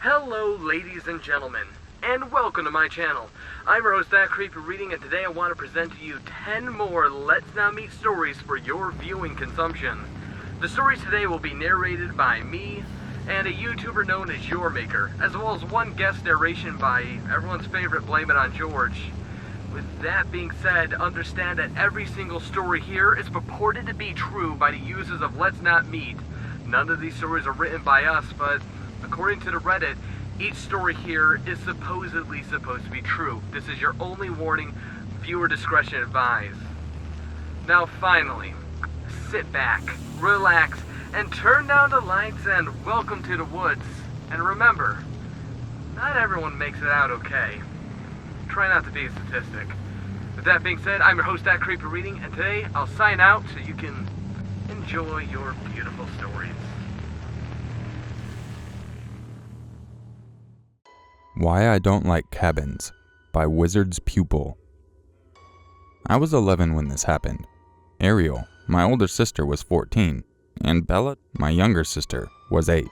Hello ladies and gentlemen, and welcome to my channel. I'm your host, That Creepy Reading, and today I want to present to you 10 more Let's Now Meet stories for your viewing consumption. The stories today will be narrated by me and a YouTuber known as Your Maker, as well as one guest narration by everyone's favorite Blame It on George. With that being said, understand that every single story here is purported to be true by the users of Let's Not Meet. None of these stories are written by us, but according to the Reddit, each story here is supposedly supposed to be true. This is your only warning, viewer discretion advised. Now finally, sit back, relax, and turn down the lights and welcome to the woods. And remember, not everyone makes it out okay. Try not to be a statistic. With that being said, I'm your host, That Creepy Reading, and today I'll sign out so you can enjoy your beautiful stories. Why I Don't Like Cabins by Wizard's Pupil. I was 11 when this happened. Ariel, my older sister, was 14, and Bella, my younger sister, was 8.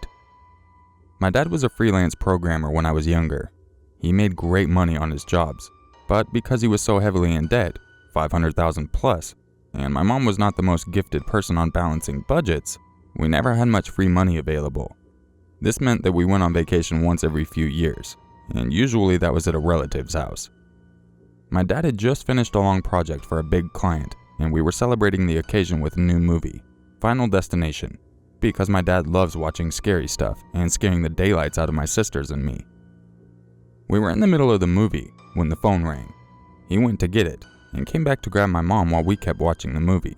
My dad was a freelance programmer when I was younger. He made great money on his jobs, but because he was so heavily in debt, $500,000 plus, and my mom was not the most gifted person on balancing budgets, we never had much free money available. This meant that we went on vacation once every few years, and usually that was at a relative's house. My dad had just finished a long project for a big client, and we were celebrating the occasion with a new movie, Final Destination, because my dad loves watching scary stuff and scaring the daylights out of my sisters and me. We were in the middle of the movie when the phone rang. He went to get it and came back to grab my mom while we kept watching the movie.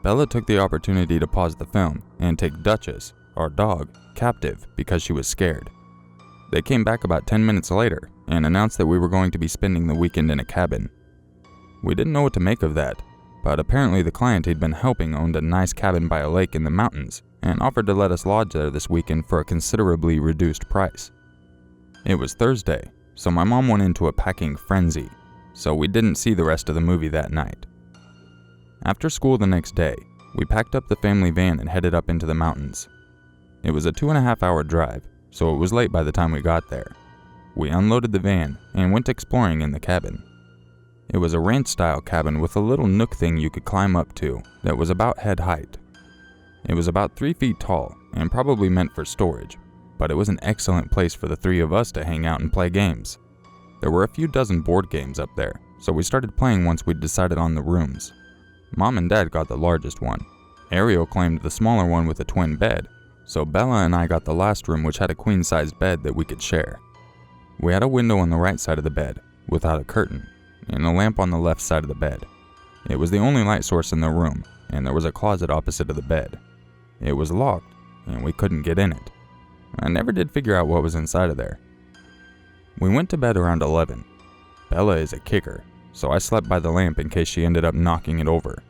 Bella took the opportunity to pause the film and take Duchess, our dog, captive because she was scared. They came back about 10 minutes later and announced that we were going to be spending the weekend in a cabin. We didn't know what to make of that, but apparently the client he'd been helping owned a nice cabin by a lake in the mountains and offered to let us lodge there this weekend for a considerably reduced price. It was Thursday, so my mom went into a packing frenzy, so we didn't see the rest of the movie that night. After school the next day, we packed up the family van and headed up into the mountains. It was a 2.5-hour drive, so it was late by the time we got there. We unloaded the van and went exploring in the cabin. It was a ranch-style cabin with a little nook thing you could climb up to that was about head height. It was about 3 feet tall and probably meant for storage, but it was an excellent place for the 3 of us to hang out and play games. There were a few dozen board games up there, so we started playing once we'd decided on the rooms. Mom and Dad got the largest one. Ariel claimed the smaller one with a twin bed, so Bella and I got the last room, which had a queen-sized bed that we could share. We had a window on the right side of the bed, without a curtain, and a lamp on the left side of the bed. It was the only light source in the room, and there was a closet opposite of the bed. It was locked, and we couldn't get in it. I never did figure out what was inside of there. We went to bed around 11. Bella is a kicker, so I slept by the lamp in case she ended up knocking it over.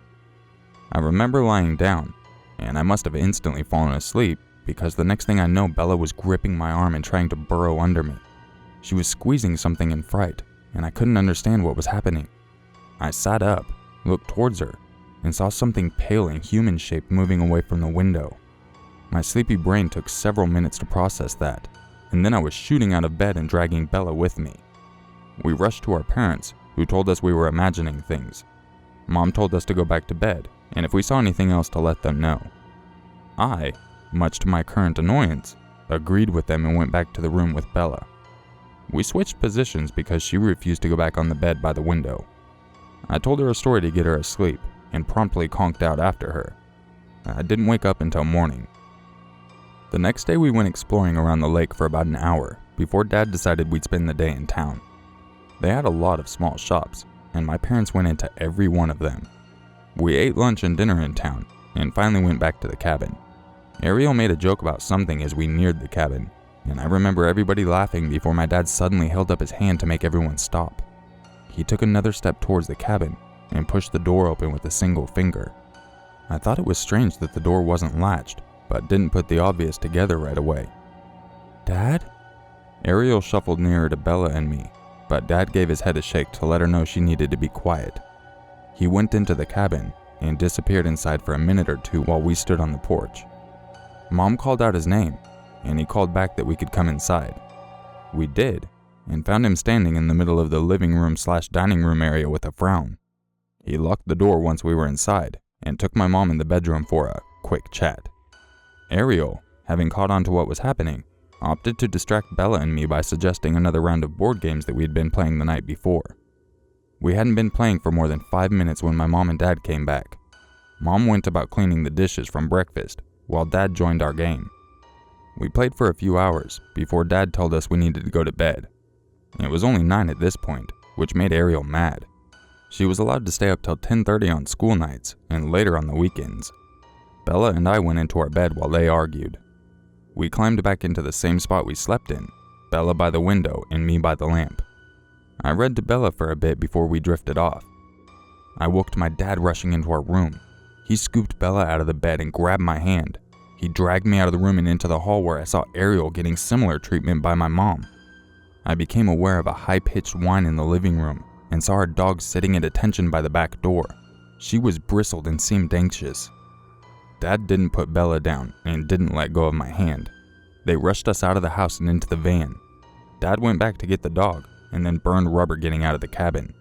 I remember lying down, and I must have instantly fallen asleep because the next thing I know, Bella was gripping my arm and trying to burrow under me. She was squeezing something in fright, and I couldn't understand what was happening. I sat up, looked towards her, and saw something pale and human-shaped moving away from the window. My sleepy brain took several minutes to process that, and then I was shooting out of bed and dragging Bella with me. We rushed to our parents, who told us we were imagining things. Mom told us to go back to bed, and if we saw anything else to let them know. I, much to my current annoyance, agreed with them and went back to the room with Bella. We switched positions because she refused to go back on the bed by the window. I told her a story to get her asleep, and promptly conked out after her. I didn't wake up until morning. The next day we went exploring around the lake for about an hour before Dad decided we'd spend the day in town. They had a lot of small shops, and my parents went into every one of them. We ate lunch and dinner in town, and finally went back to the cabin. Ariel made a joke about something as we neared the cabin, and I remember everybody laughing before my dad suddenly held up his hand to make everyone stop. He took another step towards the cabin and pushed the door open with a single finger. I thought it was strange that the door wasn't latched, but didn't put the obvious together right away. "Dad?" Ariel shuffled nearer to Bella and me, but Dad gave his head a shake to let her know she needed to be quiet. He went into the cabin and disappeared inside for a minute or two while we stood on the porch. Mom called out his name, and he called back that we could come inside. We did, and found him standing in the middle of the living room/dining room area with a frown. He locked the door once we were inside, and took my mom in the bedroom for a quick chat. Ariel, having caught on to what was happening, opted to distract Bella and me by suggesting another round of board games that we had been playing the night before. We hadn't been playing for more than 5 minutes when my mom and dad came back. Mom went about cleaning the dishes from breakfast, while Dad joined our game. We played for a few hours before Dad told us we needed to go to bed. It was only 9 at this point, which made Ariel mad. She was allowed to stay up till 10:30 on school nights and later on the weekends. Bella and I went into our bed while they argued. We climbed back into the same spot we slept in, Bella by the window and me by the lamp. I read to Bella for a bit before we drifted off. I woke my dad rushing into our room. He scooped Bella out of the bed and grabbed my hand. He dragged me out of the room and into the hall where I saw Ariel getting similar treatment by my mom. I became aware of a high-pitched whine in the living room and saw our dog sitting at attention by the back door. She was bristled and seemed anxious. Dad didn't put Bella down and didn't let go of my hand. They rushed us out of the house and into the van. Dad went back to get the dog and then burned rubber getting out of the cabin.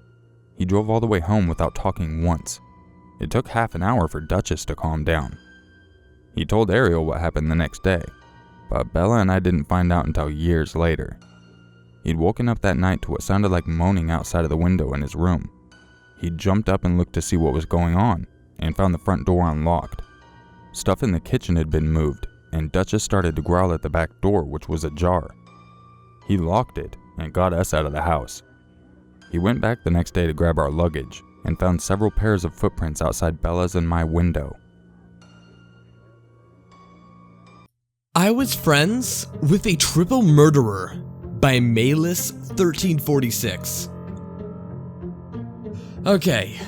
He drove all the way home without talking once. It took half an hour for Duchess to calm down. He told Ariel what happened the next day, but Bella and I didn't find out until years later. He'd woken up that night to what sounded like moaning outside of the window in his room. He jumped up and looked to see what was going on, and found the front door unlocked. Stuff in the kitchen had been moved, and Duchess started to growl at the back door, which was ajar. He locked it and got us out of the house. He went back the next day to grab our luggage, and found several pairs of footprints outside Bella's and my window. I was friends with a triple murderer by Malus 1346. Okay,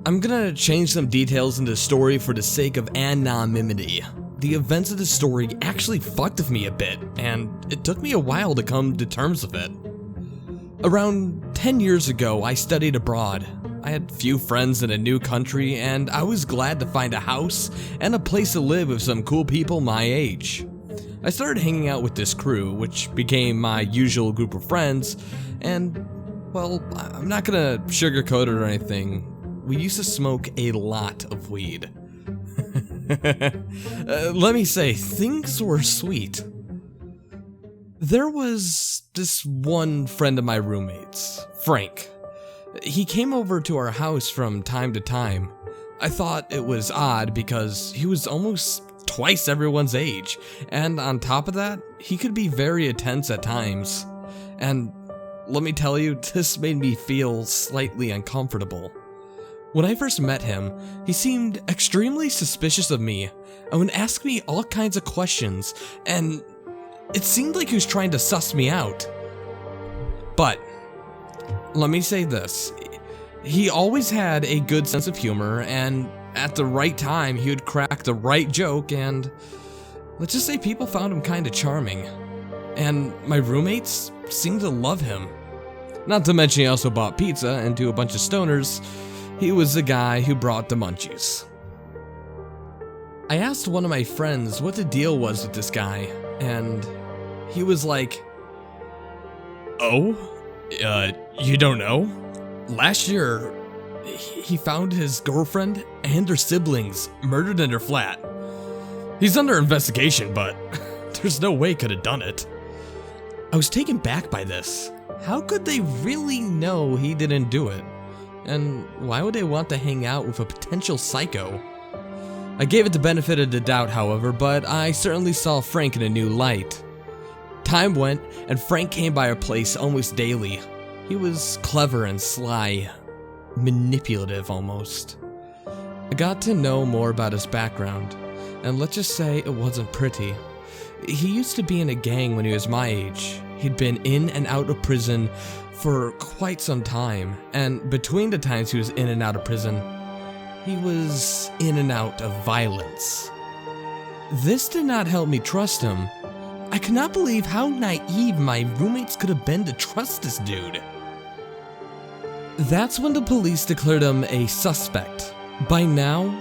I'm gonna change some details in the story for the sake of anonymity. The events of the story actually fucked with me a bit, and it took me a while to come to terms with it. Around 10 years ago, I studied abroad. I had few friends in a new country, and I was glad to find a house and a place to live with some cool people my age. I started hanging out with this crew, which became my usual group of friends, and, well, I'm not gonna sugarcoat it or anything. We used to smoke a lot of weed. Let me say, things were sweet. There was this one friend of my roommates, Frank. He came over to our house from time to time. I thought it was odd because he was almost twice everyone's age, and on top of that, he could be very intense at times. And let me tell you, this made me feel slightly uncomfortable. When I first met him, he seemed extremely suspicious of me and would ask me all kinds of questions, and it seemed like he was trying to suss me out. But let me say this, he always had a good sense of humor, and at the right time he would crack the right joke, and let's just say people found him kinda charming. And my roommates seemed to love him. Not to mention he also bought pizza, and to a bunch of stoners, he was the guy who brought the munchies. I asked one of my friends what the deal was with this guy, and he was like, "Oh? You don't know? Last year, he found his girlfriend and her siblings murdered in her flat. He's under investigation, but there's no way he could have done it." I was taken back by this. How could they really know he didn't do it? And why would they want to hang out with a potential psycho? I gave it the benefit of the doubt, however, but I certainly saw Frank in a new light. Time went, and Frank came by our place almost daily. He was clever and sly, manipulative almost. I got to know more about his background, and let's just say it wasn't pretty. He used to be in a gang when he was my age. He'd been in and out of prison for quite some time, and between the times he was in and out of prison, he was in and out of violence. This did not help me trust him. I could not believe how naive my roommates could have been to trust this dude. That's when the police declared him a suspect. By now,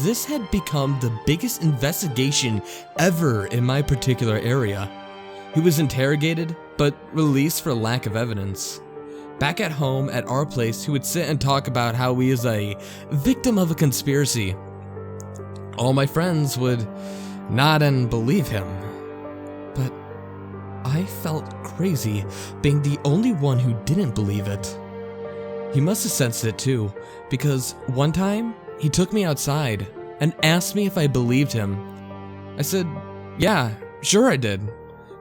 this had become the biggest investigation ever in my particular area. He was interrogated, but released for lack of evidence. Back at home at our place, he would sit and talk about how he is a victim of a conspiracy. All my friends would nod and believe him, but I felt crazy being the only one who didn't believe it. He must have sensed it too, because one time he took me outside and asked me if I believed him. I said, yeah, sure I did,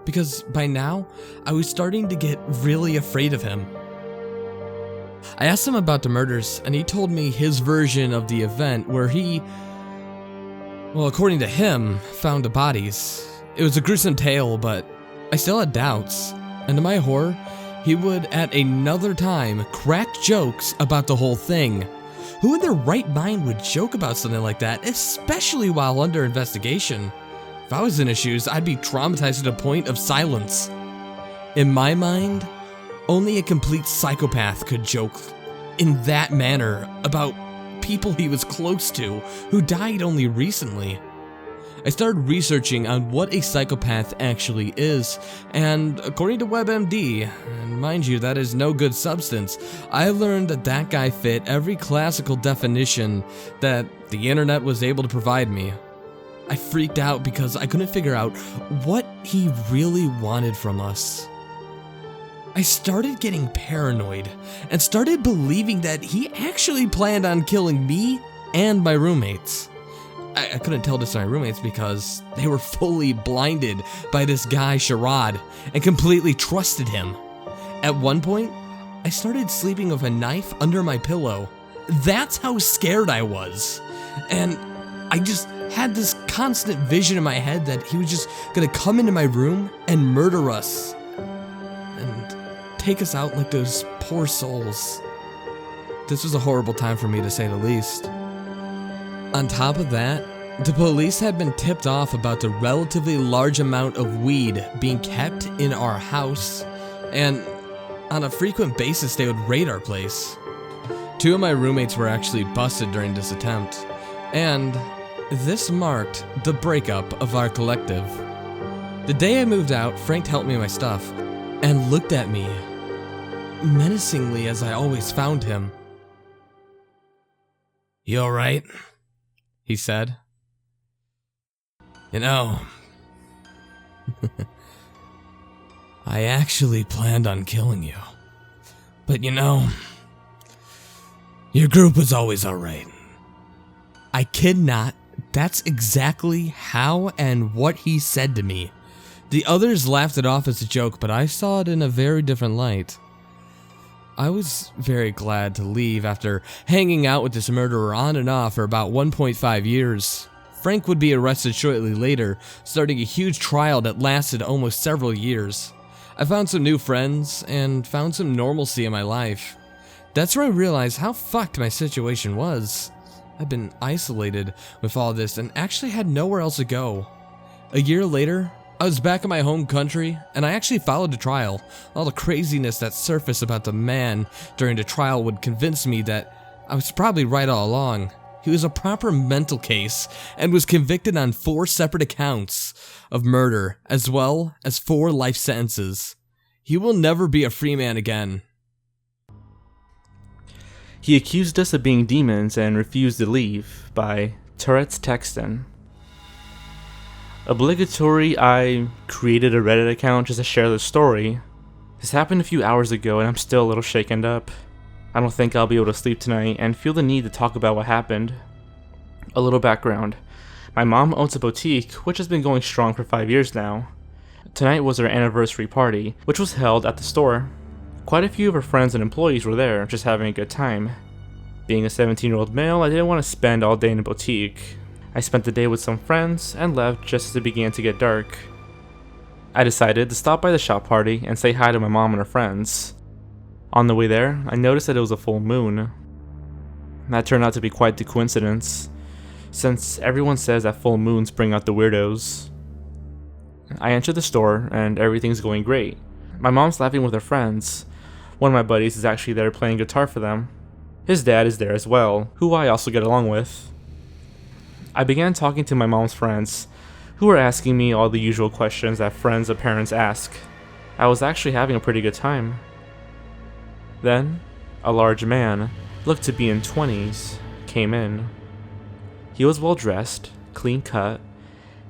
because by now I was starting to get really afraid of him. I asked him about the murders, and he told me his version of the event where he, well, according to him, found the bodies. It was a gruesome tale, but I still had doubts, and to my horror, he would at another time crack jokes about the whole thing. Who in their right mind would joke about something like that, especially while under investigation? If I was in his shoes, I'd be traumatized to the point of silence. In my mind, only a complete psychopath could joke in that manner about people he was close to who died only recently. I started researching on what a psychopath actually is, and according to WebMD, and mind you, that is no good substance, I learned that that guy fit every classical definition that the internet was able to provide me. I freaked out because I couldn't figure out what he really wanted from us. I started getting paranoid and started believing that he actually planned on killing me and my roommates. I couldn't tell this to my roommates because they were fully blinded by this guy Sherrod and completely trusted him. At one point, I started sleeping with a knife under my pillow. That's how scared I was. And I just had this constant vision in my head that he was just gonna come into my room and murder us. And take us out like those poor souls. This was a horrible time for me, to say the least. On top of that, the police had been tipped off about the relatively large amount of weed being kept in our house, and on a frequent basis they would raid our place. 2 of my roommates were actually busted during this attempt, and this marked the breakup of our collective. The day I moved out, Frank helped me with my stuff, and looked at me menacingly as I always found him. "You alright?" he said. "You know, I actually planned on killing you. But you know, your group was always alright." I kid not, that's exactly how and what he said to me. The others laughed it off as a joke, but I saw it in a very different light. I was very glad to leave after hanging out with this murderer on and off for about 1.5 years. Frank would be arrested shortly later, starting a huge trial that lasted almost several years. I found some new friends and found some normalcy in my life. That's where I realized how fucked my situation was. I'd been isolated with all this and actually had nowhere else to go. A year later, I was back in my home country, and I actually followed the trial. All the craziness that surfaced about the man during the trial would convince me that I was probably right all along. He was a proper mental case, and was convicted on 4 separate accounts of murder, as well as 4 life sentences. He will never be a free man again. He accused us of being demons and refused to leave, by Tourette's Texton. Obligatory, I created a Reddit account just to share the story. This happened a few hours ago and I'm still a little shaken up. I don't think I'll be able to sleep tonight and feel the need to talk about what happened. A little background. My mom owns a boutique which has been going strong for 5 years now. Tonight was her anniversary party, which was held at the store. Quite a few of her friends and employees were there, just having a good time. Being a 17-year-old male, I didn't want to spend all day in a boutique. I spent the day with some friends and left just as it began to get dark. I decided to stop by the shop party and say hi to my mom and her friends. On the way there, I noticed that it was a full moon. That turned out to be quite the coincidence, since everyone says that full moons bring out the weirdos. I enter the store and everything's going great. My mom's laughing with her friends. One of my buddies is actually there playing guitar for them. His dad is there as well, who I also get along with. I began talking to my mom's friends, who were asking me all the usual questions that friends of parents ask. I was actually having a pretty good time. Then, a large man, looked to be in 20s, came in. He was well dressed, clean cut,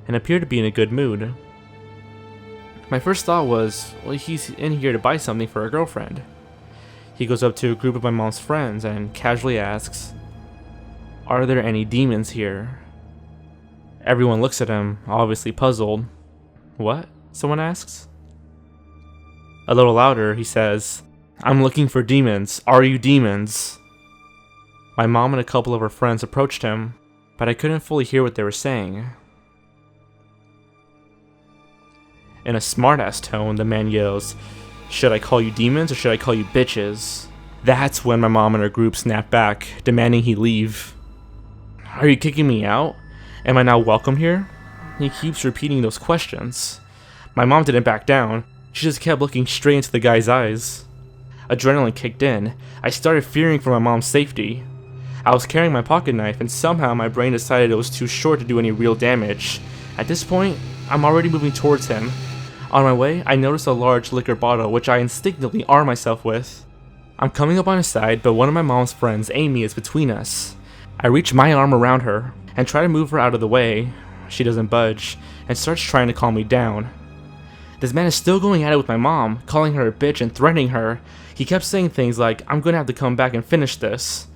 and appeared to be in a good mood. My first thought was, well, he's in here to buy something for a girlfriend. He goes up to a group of my mom's friends and casually asks, "Are there any demons here?" Everyone looks at him, obviously puzzled. "What?" someone asks. A little louder, he says, "I'm looking for demons. Are you demons?" My mom and a couple of her friends approached him, but I couldn't fully hear what they were saying. In a smartass tone, the man yells, "Should I call you demons or should I call you bitches?" That's when my mom and her group snapped back, demanding he leave. "Are you kicking me out? Am I not welcome here?" He keeps repeating those questions. My mom didn't back down. She just kept looking straight into the guy's eyes. Adrenaline kicked in. I started fearing for my mom's safety. I was carrying my pocket knife and somehow my brain decided it was too short to do any real damage. At this point, I'm already moving towards him. On my way, I noticed a large liquor bottle which I instinctively arm myself with. I'm coming up on his side, but one of my mom's friends, Amy, is between us. I reach my arm around her and try to move her out of the way. She doesn't budge and starts trying to calm me down. This man is still going at it with my mom, calling her a bitch and threatening her. He kept saying things like, "I'm gonna have to come back and finish this."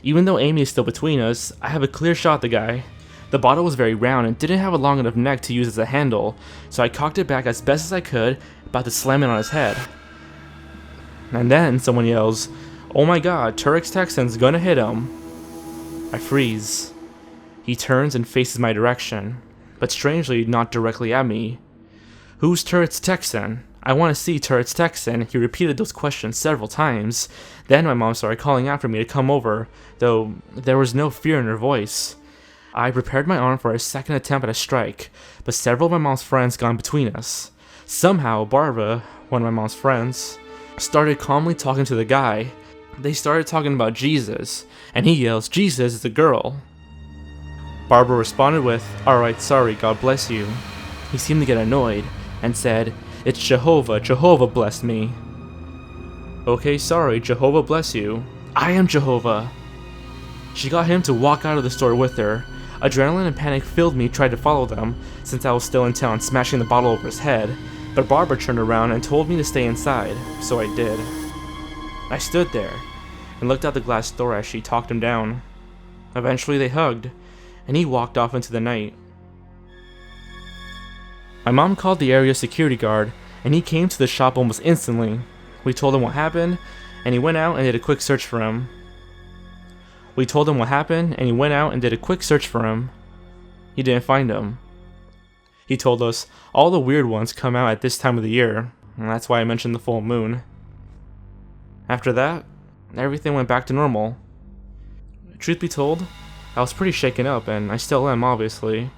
Even though Amy is still between us, I have a clear shot at the guy. The bottle was very round and didn't have a long enough neck to use as a handle, so I cocked it back as best as I could, about to slam it on his head. And then someone yells, "Oh my god, Turek Texan's gonna hit him." I freeze. He turns and faces my direction, but strangely not directly at me. "Who's Turret's Texan? I want to see Turret's Texan." He repeated those questions several times. Then my mom started calling after me to come over, though there was no fear in her voice. I prepared my arm for a second attempt at a strike, but several of my mom's friends got in between us. Somehow, Barbara, one of my mom's friends, started calmly talking to the guy. They started talking about Jesus, and he yells, "Jesus is a girl." Barbara responded with, "Alright, sorry, God bless you." He seemed to get annoyed, and said, "It's Jehovah, Jehovah bless me." "Okay, sorry, Jehovah bless you." "I am Jehovah." She got him to walk out of the store with her. Adrenaline and panic filled me, tried to follow them, since I was still in town smashing the bottle over his head, but Barbara turned around and told me to stay inside, so I did. I stood there, and looked out the glass door as she talked him down. Eventually they hugged, and he walked off into the night. My mom called the area security guard, and he came to the shop almost instantly. We told him what happened, and he went out and did a quick search for him. He didn't find him. He told us all the weird ones come out at this time of the year, and that's why I mentioned the full moon. After that, everything went back to normal. Truth be told, I was pretty shaken up, and I still am, obviously.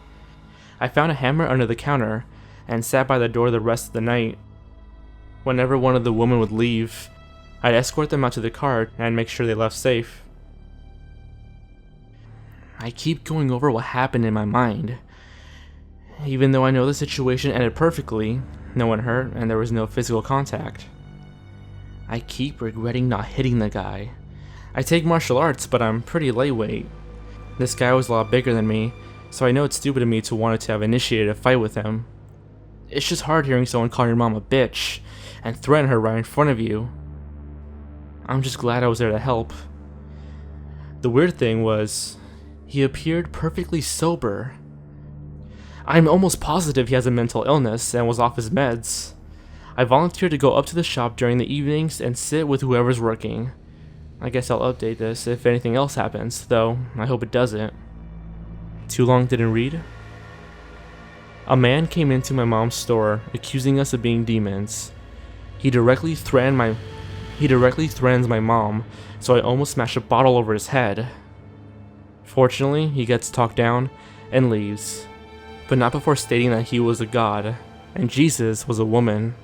I found a hammer under the counter, and sat by the door the rest of the night. Whenever one of the women would leave, I'd escort them out to the car and make sure they left safe. I keep going over what happened in my mind. Even though I know the situation ended perfectly, no one hurt and there was no physical contact. I keep regretting not hitting the guy. I take martial arts, but I'm pretty lightweight. This guy was a lot bigger than me, so I know it's stupid of me to want to have initiated a fight with him. It's just hard hearing someone call your mom a bitch and threaten her right in front of you. I'm just glad I was there to help. The weird thing was, he appeared perfectly sober. I'm almost positive he has a mental illness and was off his meds. I volunteered to go up to the shop during the evenings and sit with whoever's working. I guess I'll update this if anything else happens, though I hope it doesn't. Too long didn't read? A man came into my mom's store accusing us of being demons. He directly threatens my mom, so I almost smashed a bottle over his head. Fortunately, he gets talked down and leaves, but not before stating that he was a god, and Jesus was a woman.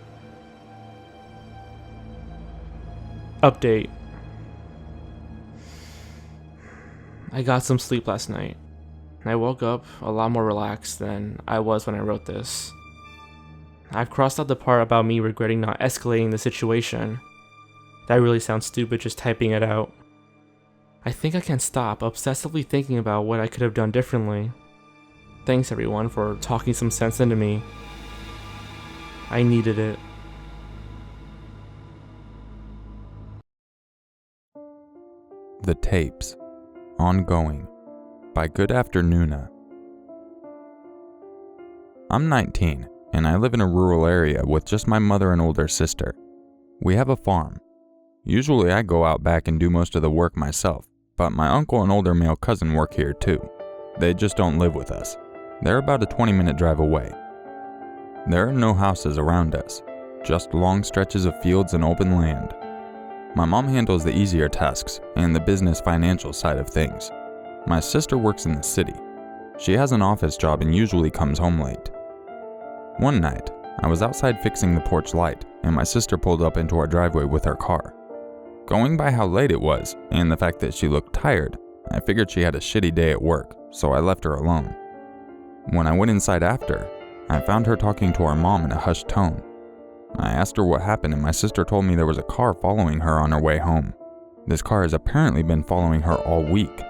Update. I got some sleep last night. and I woke up a lot more relaxed than I was when I wrote this. I've crossed out the part about me regretting not escalating the situation. That really sounds stupid just typing it out. I think I can't stop obsessively thinking about what I could have done differently. Thanks everyone for talking some sense into me. I needed it. The Tapes. Ongoing. By Good Afternoona. I'm 19, and I live in a rural area with just my mother and older sister. We have a farm. Usually I go out back and do most of the work myself, but my uncle and older male cousin work here too. They just don't live with us. They're about a 20-minute drive away. There are no houses around us, just long stretches of fields and open land. My mom handles the easier tasks and the business financial side of things. My sister works in the city. She has an office job and usually comes home late. One night, I was outside fixing the porch light, and my sister pulled up into our driveway with her car. Going by how late it was, and the fact that she looked tired, I figured she had a shitty day at work, so I left her alone. When I went inside after, I found her talking to our mom in a hushed tone. I asked her what happened, and my sister told me there was a car following her on her way home. This car has apparently been following her all week.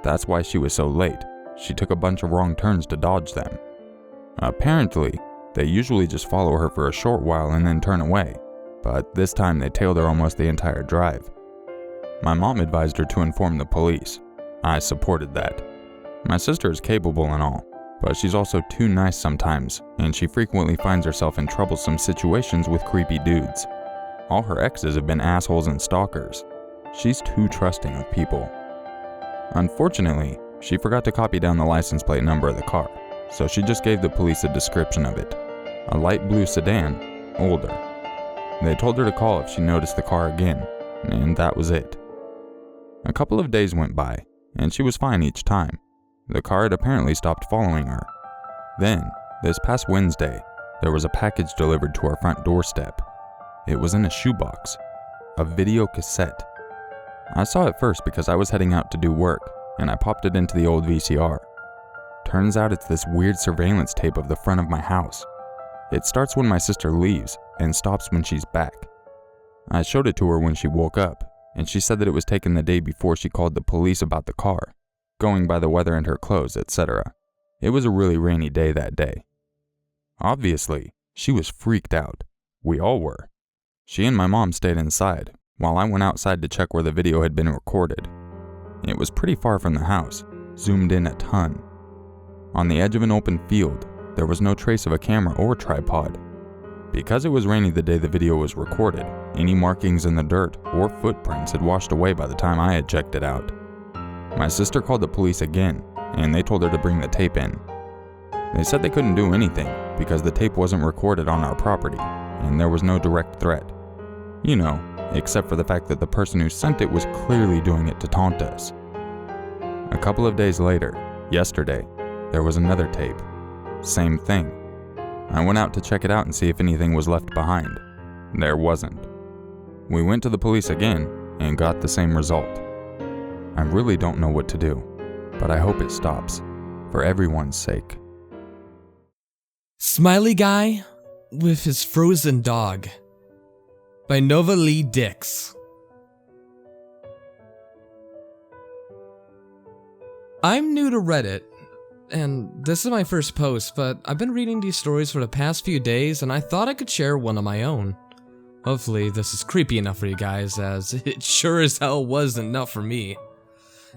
That's why she was so late. She took a bunch of wrong turns to dodge them. Apparently, they usually just follow her for a short while and then turn away, but this time they tailed her almost the entire drive. My mom advised her to inform the police. I supported that. My sister is capable and all, but she's also too nice sometimes, and she frequently finds herself in troublesome situations with creepy dudes. All her exes have been assholes and stalkers. She's too trusting of people. Unfortunately, she forgot to copy down the license plate number of the car, so she just gave the police a description of it. A light blue sedan, older. They told her to call if she noticed the car again, and that was it. A couple of days went by, and she was fine each time. The car had apparently stopped following her. Then, this past Wednesday, there was a package delivered to our front doorstep. It was in a shoebox, a video cassette. I saw it first because I was heading out to do work, and I popped it into the old VCR. Turns out it's this weird surveillance tape of the front of my house. It starts when my sister leaves and stops when she's back. I showed it to her when she woke up, and she said that it was taken the day before she called the police about the car, going by the weather and her clothes, etc. It was a really rainy day that day. Obviously, she was freaked out. We all were. She and my mom stayed inside, while I went outside to check where the video had been recorded. It was pretty far from the house, zoomed in a ton. On the edge of an open field, there was no trace of a camera or tripod. Because it was rainy the day the video was recorded, any markings in the dirt or footprints had washed away by the time I had checked it out. My sister called the police again, and they told her to bring the tape in. They said they couldn't do anything because the tape wasn't recorded on our property, and there was no direct threat. You know, except for the fact that the person who sent it was clearly doing it to taunt us. A couple of days later, yesterday, there was another tape. Same thing. I went out to check it out and see if anything was left behind. There wasn't. We went to the police again and got the same result. I really don't know what to do, but I hope it stops, for everyone's sake. Smiley Guy with His Frozen Dog by Nova Lee Dix. I'm new to Reddit, and this is my first post, but I've been reading these stories for the past few days, and I thought I could share one of my own. Hopefully this is creepy enough for you guys, as it sure as hell wasn't enough for me.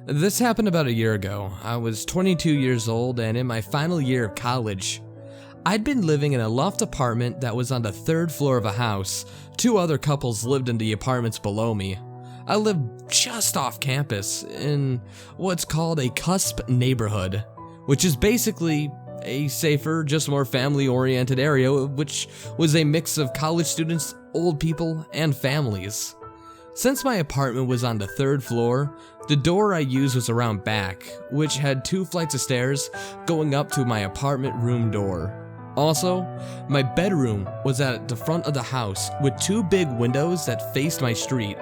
This happened about a year ago. I was 22 years old and in my final year of college. I'd been living in a loft apartment that was on the 3rd floor of a house. 2 other couples lived in the apartments below me. I lived just off campus in what's called a cusp neighborhood, which is basically a safer, just more family-oriented area, which was a mix of college students, old people, and families. Since my apartment was on the 3rd floor, the door I used was around back, which had 2 flights of stairs going up to my apartment room door. Also, my bedroom was at the front of the house with 2 big windows that faced my street.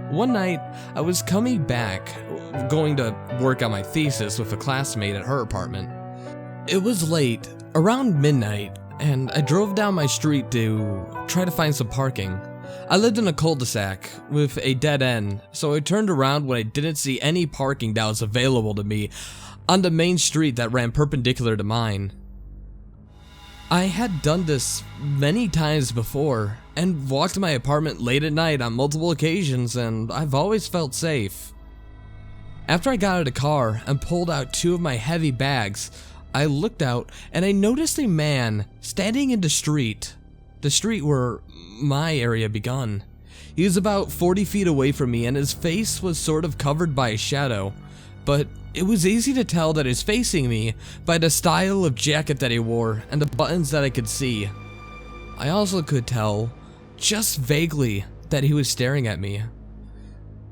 One night, I was coming back, going to work on my thesis with a classmate at her apartment. It was late, around midnight, and I drove down my street to try to find some parking. I lived in a cul-de-sac with a dead end, so I turned around when I didn't see any parking that was available to me on the main street that ran perpendicular to mine. I had done this many times before, and walked to my apartment late at night on multiple occasions, and I've always felt safe. After I got out of the car and pulled out 2 of my heavy bags, I looked out and I noticed a man standing in the street where my area begun. He was about 40 feet away from me, and his face was sort of covered by a shadow, but it was easy to tell that he was facing me by the style of jacket that he wore and the buttons that I could see. I also could tell, just vaguely, that he was staring at me.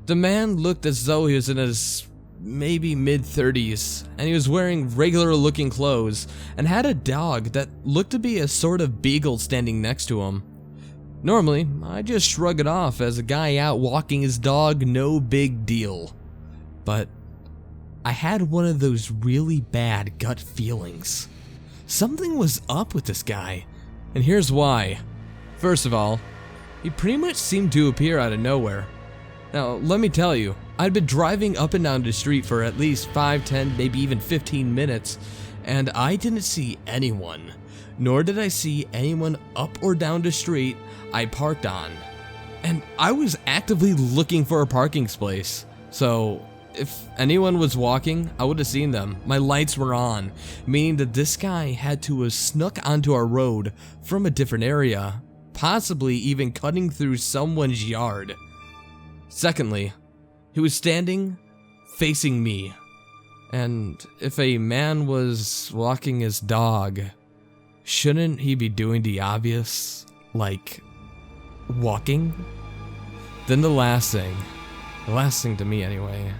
The man looked as though he was in his maybe mid-30s, and he was wearing regular looking clothes and had a dog that looked to be a sort of beagle standing next to him. Normally, I just shrug it off as a guy out walking his dog, no big deal. But I had one of those really bad gut feelings. Something was up with this guy, and here's why. First of all, he pretty much seemed to appear out of nowhere. Now, let me tell you, I'd been driving up and down the street for at least 5, 10, maybe even 15 minutes, and I didn't see anyone, nor did I see anyone up or down the street I parked on. And I was actively looking for a parking space, so if anyone was walking, I would have seen them. My lights were on, meaning that this guy had to have snuck onto our road from a different area, possibly even cutting through someone's yard. Secondly, he was standing facing me, and if a man was walking his dog, shouldn't he be doing the obvious, like walking? Then the last thing to me anyway,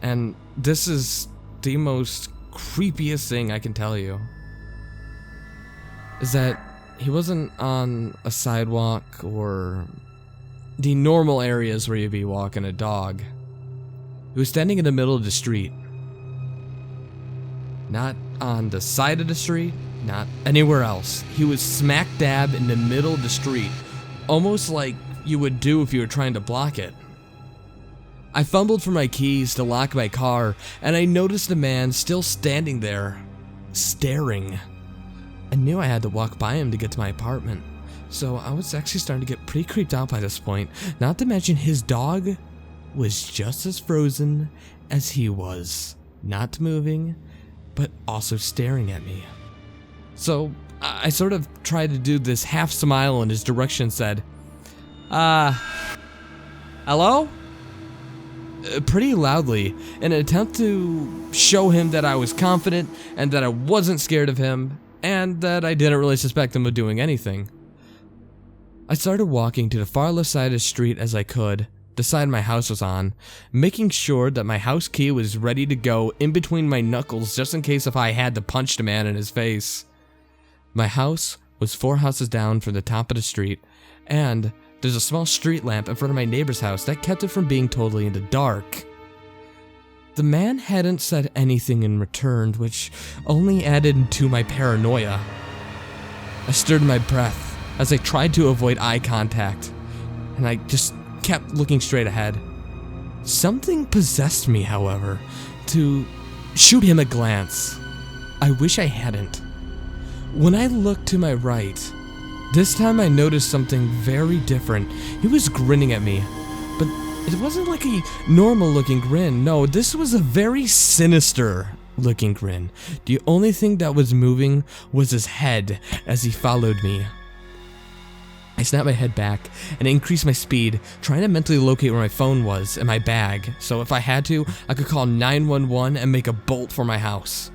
and this is the most creepiest thing I can tell you, is that he wasn't on a sidewalk or the normal areas where you'd be walking a dog. He was standing in the middle of the street. Not on the side of the street, not anywhere else. He was smack dab in the middle of the street, almost like you would do if you were trying to block it. I fumbled for my keys to lock my car, and I noticed a man still standing there, staring. I knew I had to walk by him to get to my apartment, so I was actually starting to get pretty creeped out by this point, not to mention his dog was just as frozen as he was, not moving, but also staring at me. So I sort of tried to do this half smile in his direction and said, hello? Pretty loudly, in an attempt to show him that I was confident and that I wasn't scared of him and that I didn't really suspect him of doing anything. I started walking to the far left side of the street as I could, the side my house was on, making sure that my house key was ready to go in between my knuckles just in case if I had to punch the man in his face. My house was 4 houses down from the top of the street, and there's a small street lamp in front of my neighbor's house that kept it from being totally in the dark. The man hadn't said anything in return, which only added to my paranoia. I stirred my breath as I tried to avoid eye contact, and I just kept looking straight ahead. Something possessed me, however, to shoot him a glance. I wish I hadn't. When I looked to my right, this time I noticed something very different. He was grinning at me, but it wasn't like a normal looking grin. No, this was a very sinister looking grin. The only thing that was moving was his head as he followed me. I snapped my head back and increased my speed, trying to mentally locate where my phone was and my bag, so if I had to, I could call 911 and make a bolt for my house.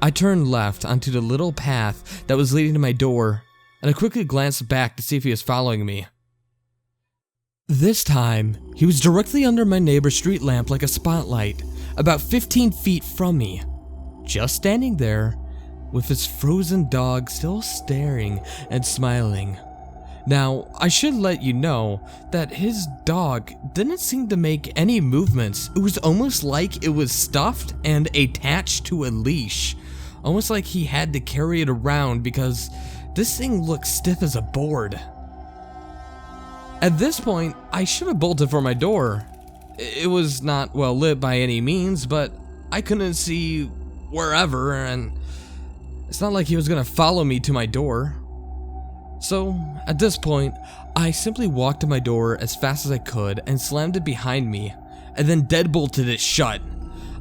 I turned left onto the little path that was leading to my door, and I quickly glanced back to see if he was following me. This time, he was directly under my neighbor's street lamp like a spotlight, about 15 feet from me, just standing there with his frozen dog still staring and smiling. Now, I should let you know that his dog didn't seem to make any movements. It was almost like it was stuffed and attached to a leash. Almost like he had to carry it around because this thing looked stiff as a board. At this point, I should have bolted for my door. It was not well lit by any means, but I couldn't see wherever, and it's not like he was gonna follow me to my door. So, at this point, I simply walked to my door as fast as I could and slammed it behind me, and then deadbolted it shut.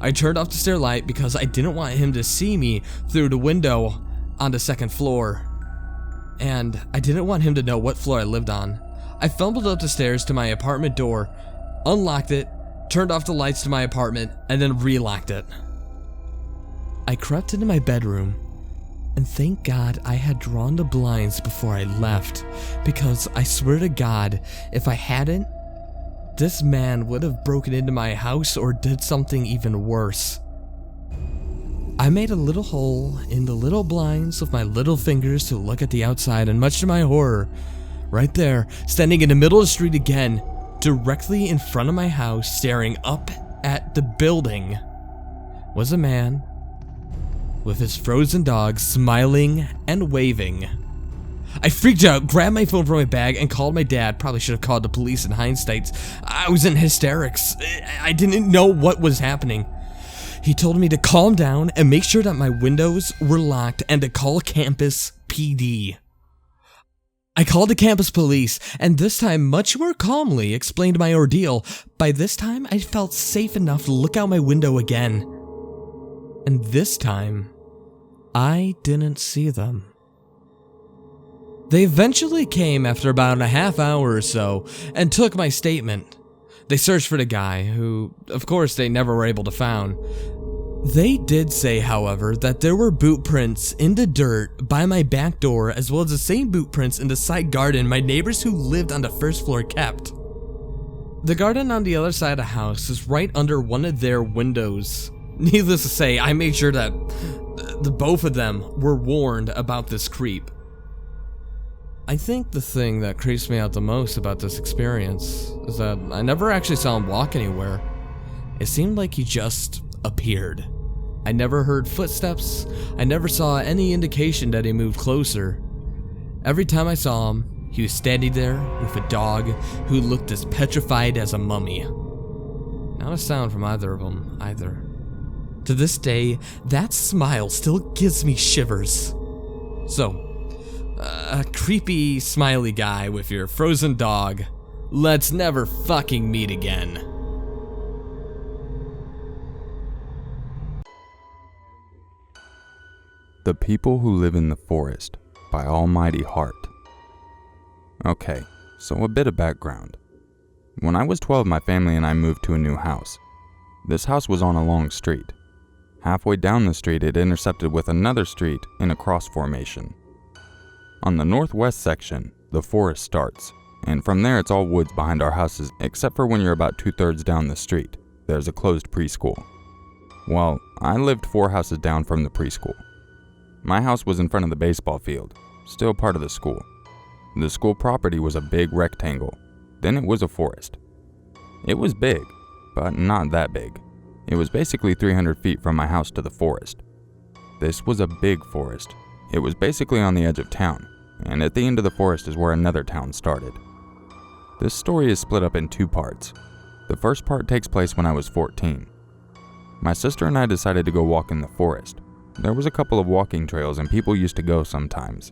I turned off the stair light because I didn't want him to see me through the window on the second floor. And I didn't want him to know what floor I lived on. I fumbled up the stairs to my apartment door, unlocked it, turned off the lights to my apartment, and then relocked it. I crept into my bedroom, and thank God I had drawn the blinds before I left, because I swear to God, if I hadn't, this man would have broken into my house or did something even worse. I made a little hole in the little blinds with my little fingers to look at the outside, and much to my horror, right there, standing in the middle of the street again, directly in front of my house, staring up at the building, was a man with his frozen dog smiling and waving. I freaked out, grabbed my phone from my bag, and called my dad. Probably should have called the police in hindsight. I was in hysterics. I didn't know what was happening. He told me to calm down and make sure that my windows were locked and to call campus PD. I called the campus police, and this time much more calmly explained my ordeal. By this time, I felt safe enough to look out my window again. And this time, I didn't see them. They eventually came after about a half hour or so and took my statement. They searched for the guy, who, of course, they never were able to find. They did say, however, that there were boot prints in the dirt by my back door, as well as the same boot prints in the side garden my neighbors who lived on the first floor kept. The garden on the other side of the house is right under one of their windows. Needless to say, I made sure that the both of them were warned about this creep. I think the thing that creeps me out the most about this experience is that I never actually saw him walk anywhere. It seemed like he just appeared. I never heard footsteps. I never saw any indication that he moved closer. Every time I saw him, he was standing there with a dog who looked as petrified as a mummy. Not a sound from either of them, either. To this day, that smile still gives me shivers. So, a creepy smiley guy with your frozen dog, let's never fucking meet again. The People Who Live in the Forest by Almighty Heart. Okay, so a bit of background. When I was 12, my family and I moved to a new house. This house was on a long street. Halfway down the street, it intersected with another street in a cross formation. On the northwest section, the forest starts, and from there it's all woods behind our houses, except for when you're about 2/3 down the street. There's a closed preschool. Well, I lived 4 houses down from the preschool. My house was in front of the baseball field, still part of the school. The school property was a big rectangle. Then it was a forest. It was big, but not that big. It was basically 300 feet from my house to the forest. This was a big forest. It was basically on the edge of town, and at the end of the forest is where another town started. This story is split up in 2 parts. The first part takes place when I was 14. My sister and I decided to go walk in the forest. There was a couple of walking trails and people used to go sometimes.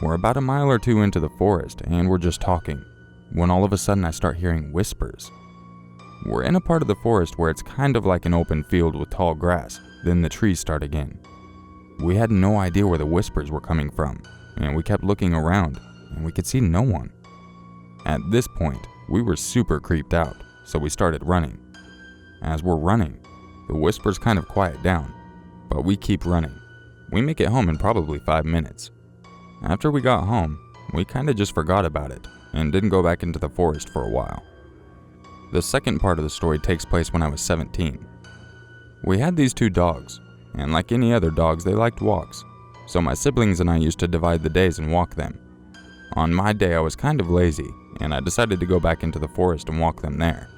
We're about a mile or 2 into the forest and we're just talking, when all of a sudden I start hearing whispers. We're in a part of the forest where it's kind of like an open field with tall grass, then the trees start again. We had no idea where the whispers were coming from, and we kept looking around, and we could see no one. At this point, we were super creeped out, so we started running. As we're running, the whispers kind of quiet down, but we keep running. We make it home in probably 5 minutes. After we got home, we kind of just forgot about it, and didn't go back into the forest for a while. The second part of the story takes place when I was 17. We had these 2 dogs, and like any other dogs, they liked walks, so my siblings and I used to divide the days and walk them. On my day, I was kind of lazy, and I decided to go back into the forest and walk them there.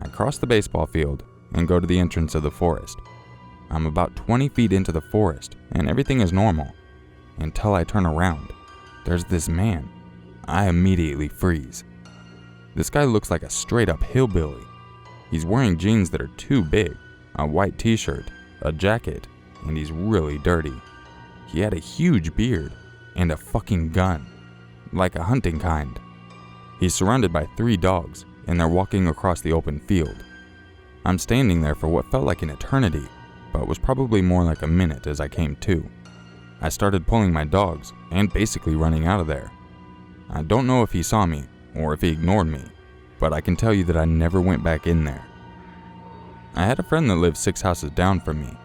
I cross the baseball field and go to the entrance of the forest. I'm about 20 feet into the forest, and everything is normal, until I turn around. There's this man. I immediately freeze. This guy looks like a straight-up hillbilly. He's wearing jeans that are too big, a white t-shirt, a jacket, and he's really dirty. He had a huge beard and a fucking gun, like a hunting kind. He's surrounded by 3 dogs, and they're walking across the open field. I'm standing there for what felt like an eternity, but was probably more like a minute as I came to. I started pulling my dogs and basically running out of there. I don't know if he saw me or if he ignored me, but I can tell you that I never went back in there. I had a friend that lived 6 houses down from me.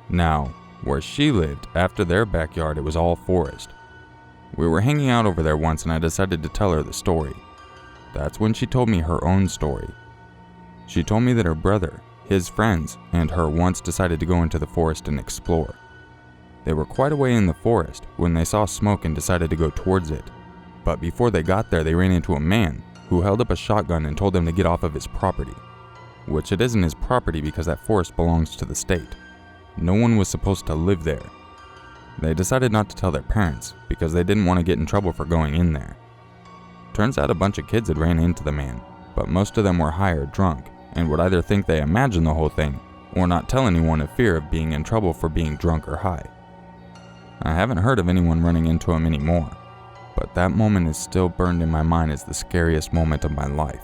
Now, where she lived, after their backyard, it was all forest. We were hanging out over there once and I decided to tell her the story. That's when she told me her own story. She told me that her brother, his friends, and her once decided to go into the forest and explore. They were quite a way in the forest when they saw smoke and decided to go towards it. But before they got there, they ran into a man who held up a shotgun and told them to get off of his property. Which it isn't his property because that forest belongs to the state. No one was supposed to live there. They decided not to tell their parents because they didn't want to get in trouble for going in there. Turns out a bunch of kids had ran into the man, but most of them were high or drunk and would either think they imagined the whole thing or not tell anyone in fear of being in trouble for being drunk or high. I haven't heard of anyone running into him anymore, but that moment is still burned in my mind as the scariest moment of my life.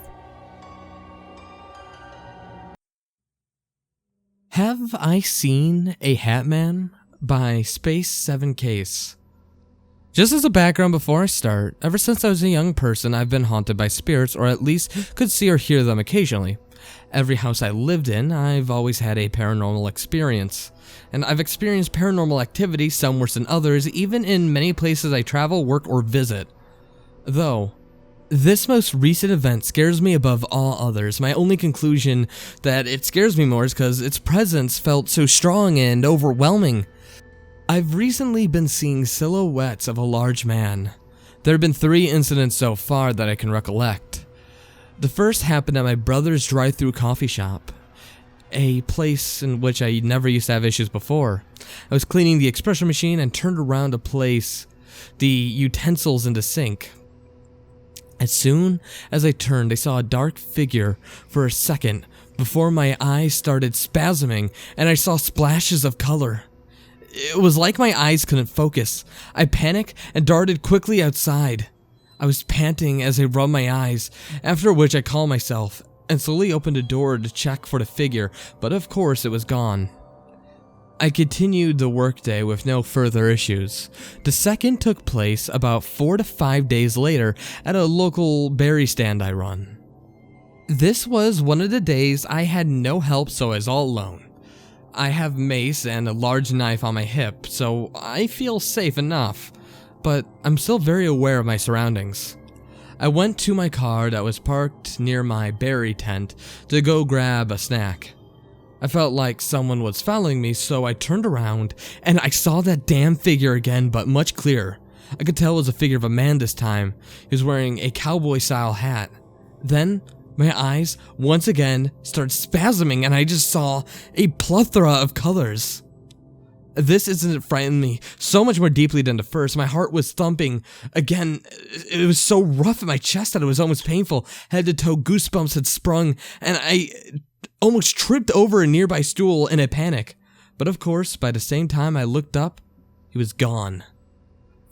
Have I Seen a Hat Man by Space 7 Case. Just as a background before I start, ever since I was a young person, I've been haunted by spirits, or at least could see or hear them occasionally. Every house I lived in, I've always had a paranormal experience. And I've experienced paranormal activity, some worse than others, even in many places I travel, work, or visit. Though, this most recent event scares me above all others. My only conclusion that it scares me more is because its presence felt so strong and overwhelming. I've recently been seeing silhouettes of a large man. There have been 3 incidents so far that I can recollect. The first happened at my brother's drive-thru coffee shop, a place in which I never used to have issues before. I was cleaning the espresso machine and turned around to place the utensils in the sink. As soon as I turned, I saw a dark figure for a second before my eyes started spasming and I saw splashes of color. It was like my eyes couldn't focus. I panicked and darted quickly outside. I was panting as I rubbed my eyes, after which I calmed myself and slowly opened a door to check for the figure, but of course it was gone. I continued the workday with no further issues. The second took place about 4 to 5 days later at a local berry stand I run. This was one of the days I had no help, so I was all alone. I have mace and a large knife on my hip, so I feel safe enough, but I'm still very aware of my surroundings. I went to my car that was parked near my berry tent to go grab a snack. I felt like someone was following me, so I turned around and I saw that damn figure again, but much clearer. I could tell it was a figure of a man this time. He was wearing a cowboy-style hat. Then, my eyes, once again, started spasming and I just saw a plethora of colors. This incident frightened me so much more deeply than the first. My heart was thumping. Again, it was so rough in my chest that it was almost painful. Head to toe goosebumps had sprung, and I almost tripped over a nearby stool in a panic. But of course, by the same time I looked up, he was gone.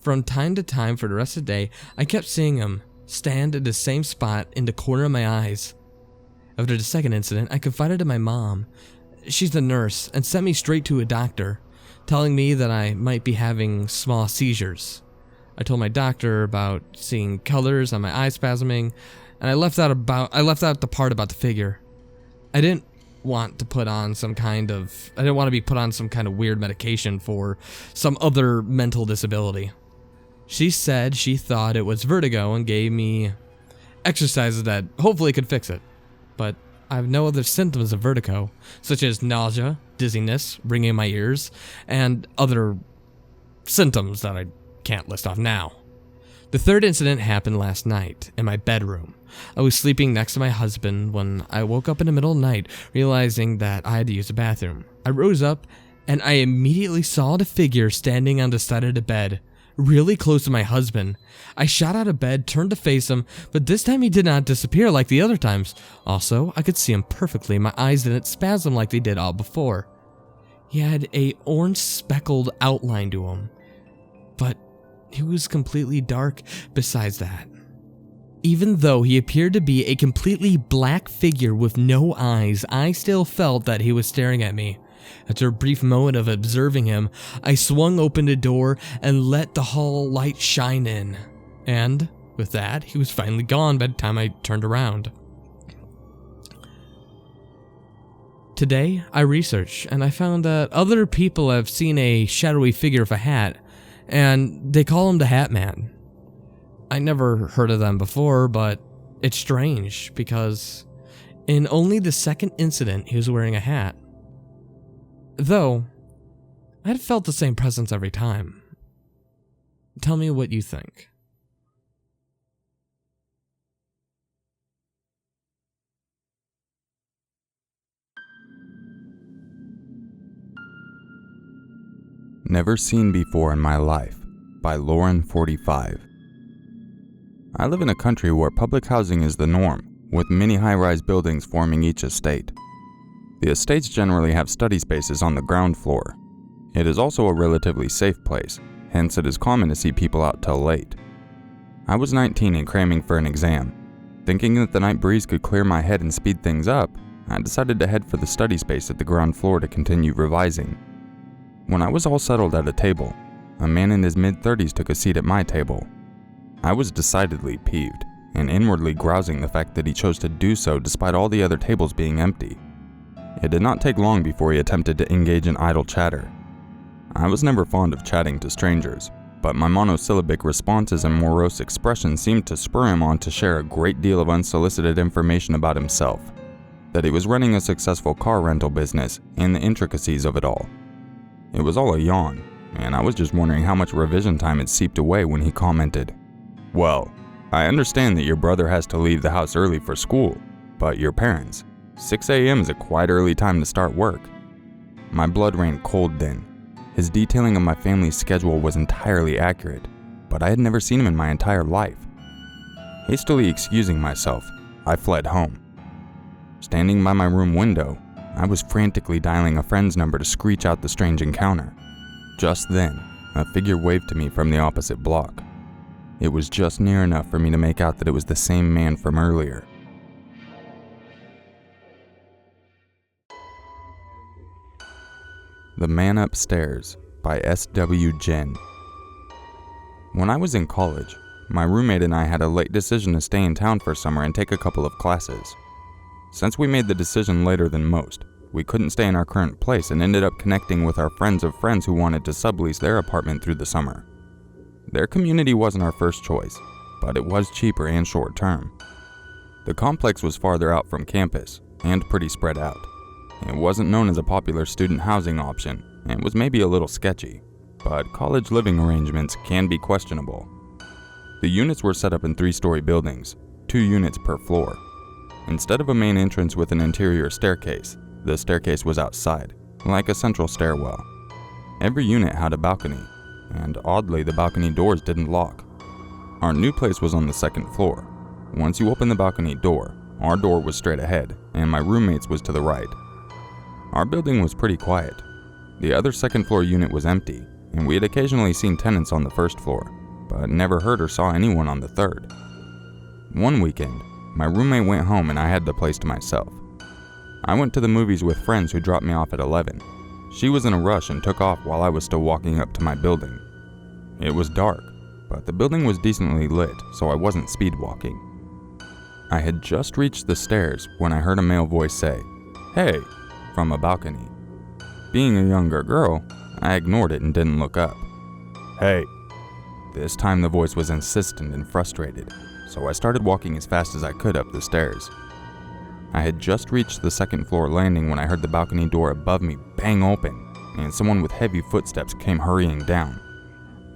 From time to time for the rest of the day, I kept seeing him stand in the same spot in the corner of my eyes. After the second incident, I confided in my mom. She's a nurse and sent me straight to a doctor, telling me that I might be having small seizures. I told my doctor about seeing colors on my eyes spasming, and I left out the part about the figure. I didn't want to be put on some kind of weird medication for some other mental disability. She said she thought it was vertigo and gave me exercises that hopefully could fix it. But I have no other symptoms of vertigo, such as nausea, dizziness, ringing in my ears, and other symptoms that I can't list off now. The third incident happened last night in my bedroom. I was sleeping next to my husband when I woke up in the middle of the night, realizing that I had to use the bathroom. I rose up and I immediately saw the figure standing on the side of the bed, really close to my husband. I shot out of bed, turned to face him, but this time he did not disappear like the other times. Also, I could see him perfectly. My eyes didn't spasm like they did all before. He had a orange speckled outline to him, but he was completely dark besides that. Even though he appeared to be a completely black figure with no eyes, I still felt that he was staring at me. After a brief moment of observing him, I swung open the door and let the hall light shine in. And with that, he was finally gone by the time I turned around. Today, I researched and I found that other people have seen a shadowy figure with a hat, and they call him the Hat Man. I never heard of them before, but it's strange because in only the second incident, he was wearing a hat. Though, I had felt the same presence every time. Tell me what you think. Never Seen Before in My Life by Lauren 45. I live in a country where public housing is the norm, with many high-rise buildings forming each estate. The estates generally have study spaces on the ground floor. It is also a relatively safe place, hence it is common to see people out till late. I was 19 and cramming for an exam. Thinking that the night breeze could clear my head and speed things up, I decided to head for the study space at the ground floor to continue revising. When I was all settled at a table, a man in his mid-30s took a seat at my table. I was decidedly peeved, and inwardly grousing the fact that he chose to do so despite all the other tables being empty. It did not take long before he attempted to engage in idle chatter. I was never fond of chatting to strangers, but my monosyllabic responses and morose expressions seemed to spur him on to share a great deal of unsolicited information about himself, that he was running a successful car rental business, and the intricacies of it all. It was all a yawn, and I was just wondering how much revision time had seeped away when he commented, "Well, I understand that your brother has to leave the house early for school, but your parents, 6 a.m. is a quite early time to start work." My blood ran cold then. His detailing of my family's schedule was entirely accurate, but I had never seen him in my entire life. Hastily excusing myself, I fled home. Standing by my room window, I was frantically dialing a friend's number to screech out the strange encounter. Just then, a figure waved to me from the opposite block. It was just near enough for me to make out that it was the same man from earlier. The Man Upstairs by S.W. Jen. When I was in college, my roommate and I had a late decision to stay in town for summer and take a couple of classes. Since we made the decision later than most, we couldn't stay in our current place and ended up connecting with our friends of friends who wanted to sublease their apartment through the summer. Their community wasn't our first choice, but it was cheaper and short term. The complex was farther out from campus and pretty spread out. It wasn't known as a popular student housing option and was maybe a little sketchy, but college living arrangements can be questionable. The units were set up in 3-story buildings, 2 units per floor. Instead of a main entrance with an interior staircase, the staircase was outside, like a central stairwell. Every unit had a balcony, and oddly the balcony doors didn't lock. Our new place was on the 2nd floor. Once you opened the balcony door, our door was straight ahead, and my roommate's was to the right. Our building was pretty quiet. The other 2nd floor unit was empty, and we had occasionally seen tenants on the 1st floor, but never heard or saw anyone on the 3rd. One weekend, my roommate went home and I had the place to myself. I went to the movies with friends who dropped me off at 11. She was in a rush and took off while I was still walking up to my building. It was dark, but the building was decently lit, so I wasn't speed walking. I had just reached the stairs when I heard a male voice say, "Hey," from a balcony. Being a younger girl, I ignored it and didn't look up. "Hey." This time the voice was insistent and frustrated, so I started walking as fast as I could up the stairs. I had just reached the 2nd floor landing when I heard the balcony door above me bang open, and someone with heavy footsteps came hurrying down.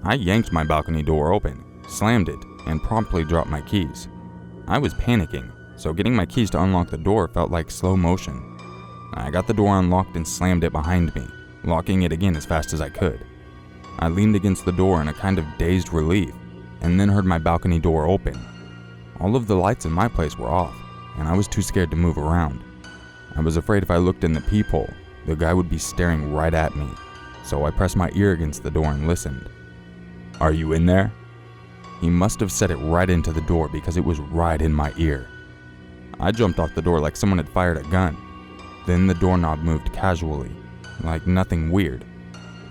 I yanked my balcony door open, slammed it, and promptly dropped my keys. I was panicking, so getting my keys to unlock the door felt like slow motion. I got the door unlocked and slammed it behind me, locking it again as fast as I could. I leaned against the door in a kind of dazed relief, and then heard my balcony door open. All of the lights in my place were off, and I was too scared to move around. I was afraid if I looked in the peephole, the guy would be staring right at me, so I pressed my ear against the door and listened. "Are you in there?" He must have said it right into the door because it was right in my ear. I jumped off the door like someone had fired a gun. Then the doorknob moved casually, like nothing weird.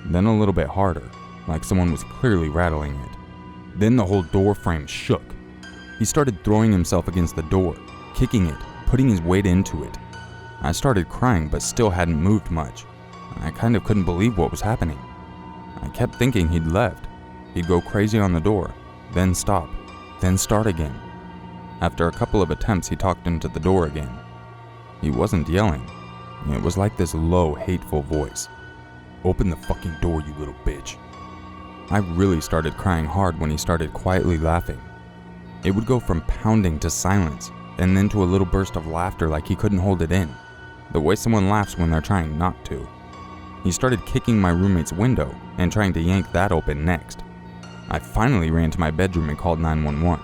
Then a little bit harder, like someone was clearly rattling it. Then the whole door frame shook. He started throwing himself against the door, kicking it, putting his weight into it. I started crying but still hadn't moved much. I kind of couldn't believe what was happening. I kept thinking he'd left. He'd go crazy on the door, then stop, then start again. After a couple of attempts, he talked into the door again. He wasn't yelling. It was like this low, hateful voice. "Open the fucking door, you little bitch." I really started crying hard when he started quietly laughing. It would go from pounding to silence, and then to a little burst of laughter like he couldn't hold it in, the way someone laughs when they're trying not to. He started kicking my roommate's window and trying to yank that open next. I finally ran to my bedroom and called 911.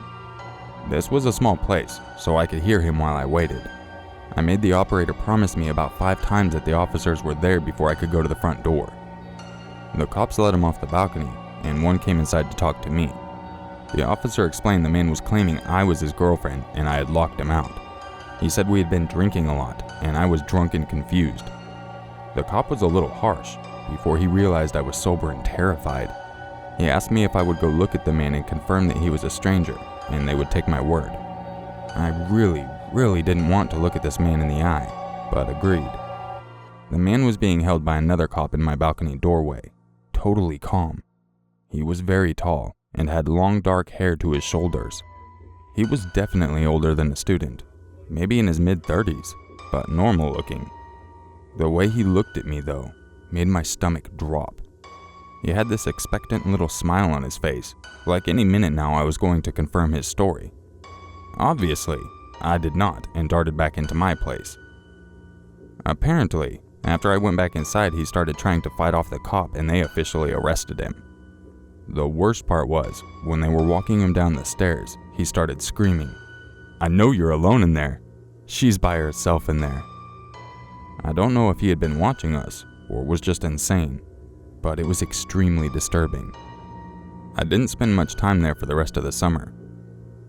This was a small place, so I could hear him while I waited. I made the operator promise me about 5 times that the officers were there before I could go to the front door. The cops let him off the balcony, and one came inside to talk to me. The officer explained the man was claiming I was his girlfriend and I had locked him out. He said we had been drinking a lot, and I was drunk and confused. The cop was a little harsh before he realized I was sober and terrified. He asked me if I would go look at the man and confirm that he was a stranger, and they would take my word. I really didn't want to look at this man in the eye, but agreed. The man was being held by another cop in my balcony doorway, totally calm. He was very tall and had long dark hair to his shoulders. He was definitely older than a student, maybe in his mid-30s, but normal looking. The way he looked at me, though, made my stomach drop. He had this expectant little smile on his face, like any minute now I was going to confirm his story. Obviously, I did not and darted back into my place. Apparently, after I went back inside, he started trying to fight off the cop and they officially arrested him. The worst part was, when they were walking him down the stairs, he started screaming, "I know you're alone in there. She's by herself in there." I don't know if he had been watching us or was just insane, but it was extremely disturbing. I didn't spend much time there for the rest of the summer.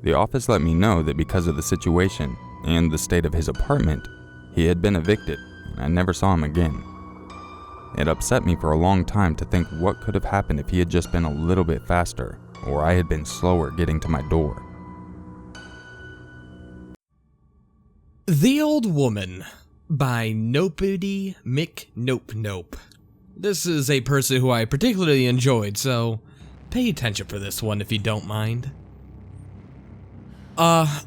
The office let me know that because of the situation and the state of his apartment, he had been evicted and I never saw him again. It upset me for a long time to think what could have happened if he had just been a little bit faster or I had been slower getting to my door. The Old Woman by Nopedy McNope. This is a person who I particularly enjoyed, so pay attention for this one if you don't mind.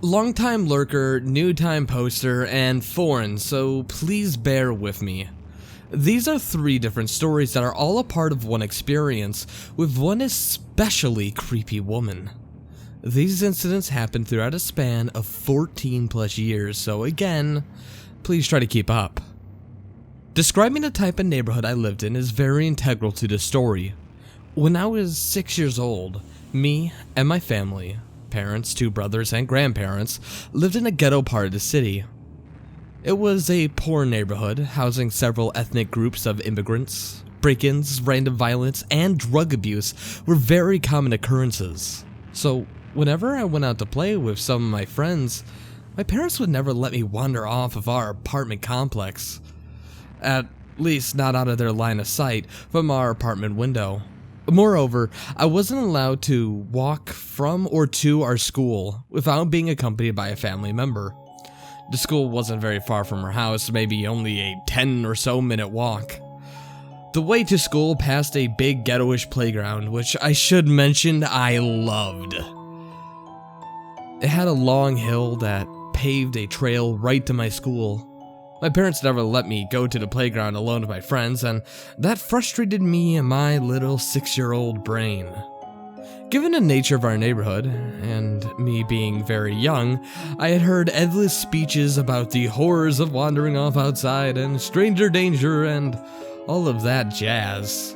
Long-time lurker, new-time poster, and foreign, so please bear with me. These are 3 different stories that are all a part of one experience, with one especially creepy woman. These incidents happened throughout a span of 14 plus years, so again, please try to keep up. Describing the type of neighborhood I lived in is very integral to this story. When I was 6 years old, me and my family, parents, 2 brothers, and grandparents, lived in a ghetto part of the city. It was a poor neighborhood, housing several ethnic groups of immigrants. Break-ins, random violence, and drug abuse were very common occurrences. So, whenever I went out to play with some of my friends, my parents would never let me wander off of our apartment complex. At least not out of their line of sight from our apartment window. Moreover, I wasn't allowed to walk from or to our school without being accompanied by a family member. The school wasn't very far from our house, maybe only a 10 or so minute walk. The way to school passed a big ghettoish playground, which I should mention I loved. It had a long hill that paved a trail right to my school. My parents never let me go to the playground alone with my friends, and that frustrated me and my little 6-year-old brain. Given the nature of our neighborhood, and me being very young, I had heard endless speeches about the horrors of wandering off outside and stranger danger and all of that jazz.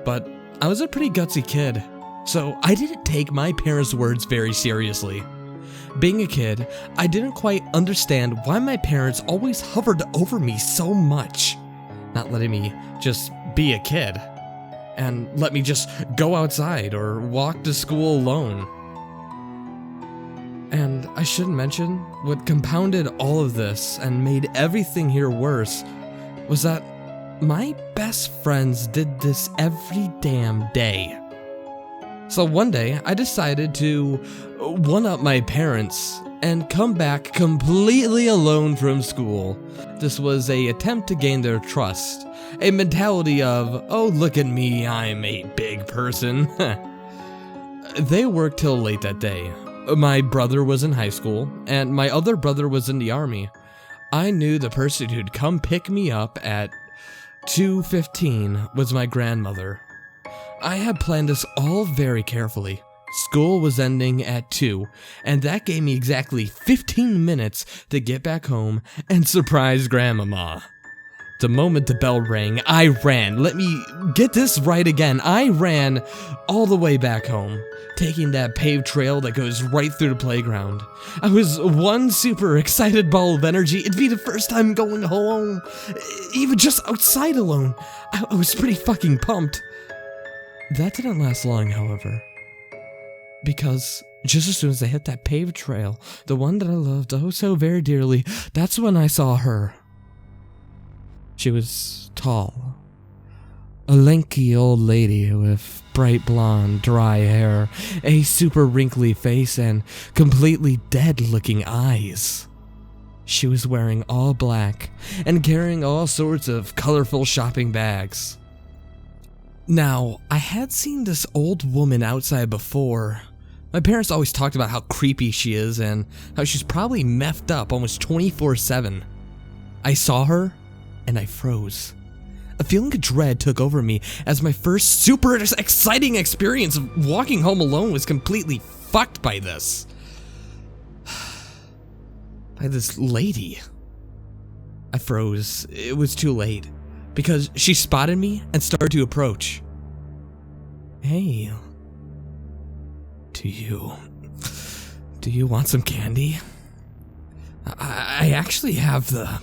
But I was a pretty gutsy kid, so I didn't take my parents' words very seriously. Being a kid, I didn't quite understand why my parents always hovered over me so much, not letting me just be a kid, and let me just go outside or walk to school alone. And I should mention, what compounded all of this and made everything here worse was that my best friends did this every damn day. So one day, I decided to one-up my parents and come back completely alone from school. This was an attempt to gain their trust, a mentality of, oh look at me, I'm a big person. They worked till late that day. My brother was in high school, and my other brother was in the army. I knew the person who'd come pick me up at 2:15 was my grandmother. I had planned this all very carefully. School was ending at 2, and that gave me exactly 15 minutes to get back home and surprise Grandmama. The moment the bell rang, I ran. Let me get this right again. I ran all the way back home, taking that paved trail that goes right through the playground. I was one super excited ball of energy. It'd be the first time going home, even just outside alone. I was pretty fucking pumped. That didn't last long, however, because just as soon as I hit that paved trail, the one that I loved oh so very dearly, that's when I saw her. She was tall, a lanky old lady with bright blonde, dry hair, a super wrinkly face, and completely dead-looking eyes. She was wearing all black and carrying all sorts of colorful shopping bags. Now, I had seen this old woman outside before. My parents always talked about how creepy she is and how she's probably meffed up almost 24/7. I saw her, and I froze. A feeling of dread took over me as my first super exciting experience of walking home alone was completely fucked by this. By this lady. I froze. It was too late, because she spotted me and started to approach. Hey, do you want some candy? I actually have the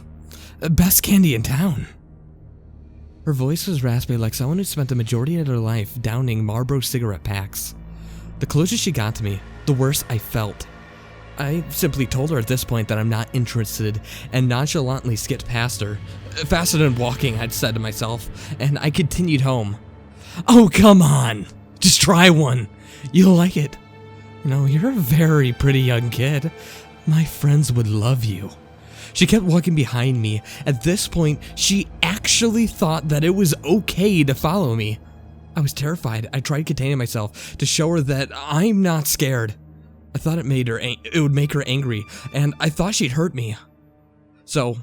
best candy in town. Her voice was raspy like someone who spent the majority of their life downing Marlboro cigarette packs. The closer she got to me, the worse I felt. I simply told her at this point that I'm not interested and nonchalantly skipped past her. Faster than walking, I'd said to myself, and I continued home. Oh, come on! Just try one! You'll like it. You know, you're a very pretty young kid. My friends would love you. She kept walking behind me. At this point, she actually thought that it was okay to follow me. I was terrified. I tried containing myself to show her that I'm not scared. I thought it would make her angry, and I thought she'd hurt me. So,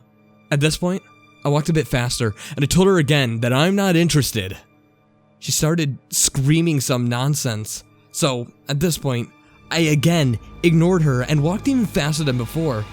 at this point, I walked a bit faster, and I told her again that I'm not interested. She started screaming some nonsense. So, at this point, I again ignored her and walked even faster than before.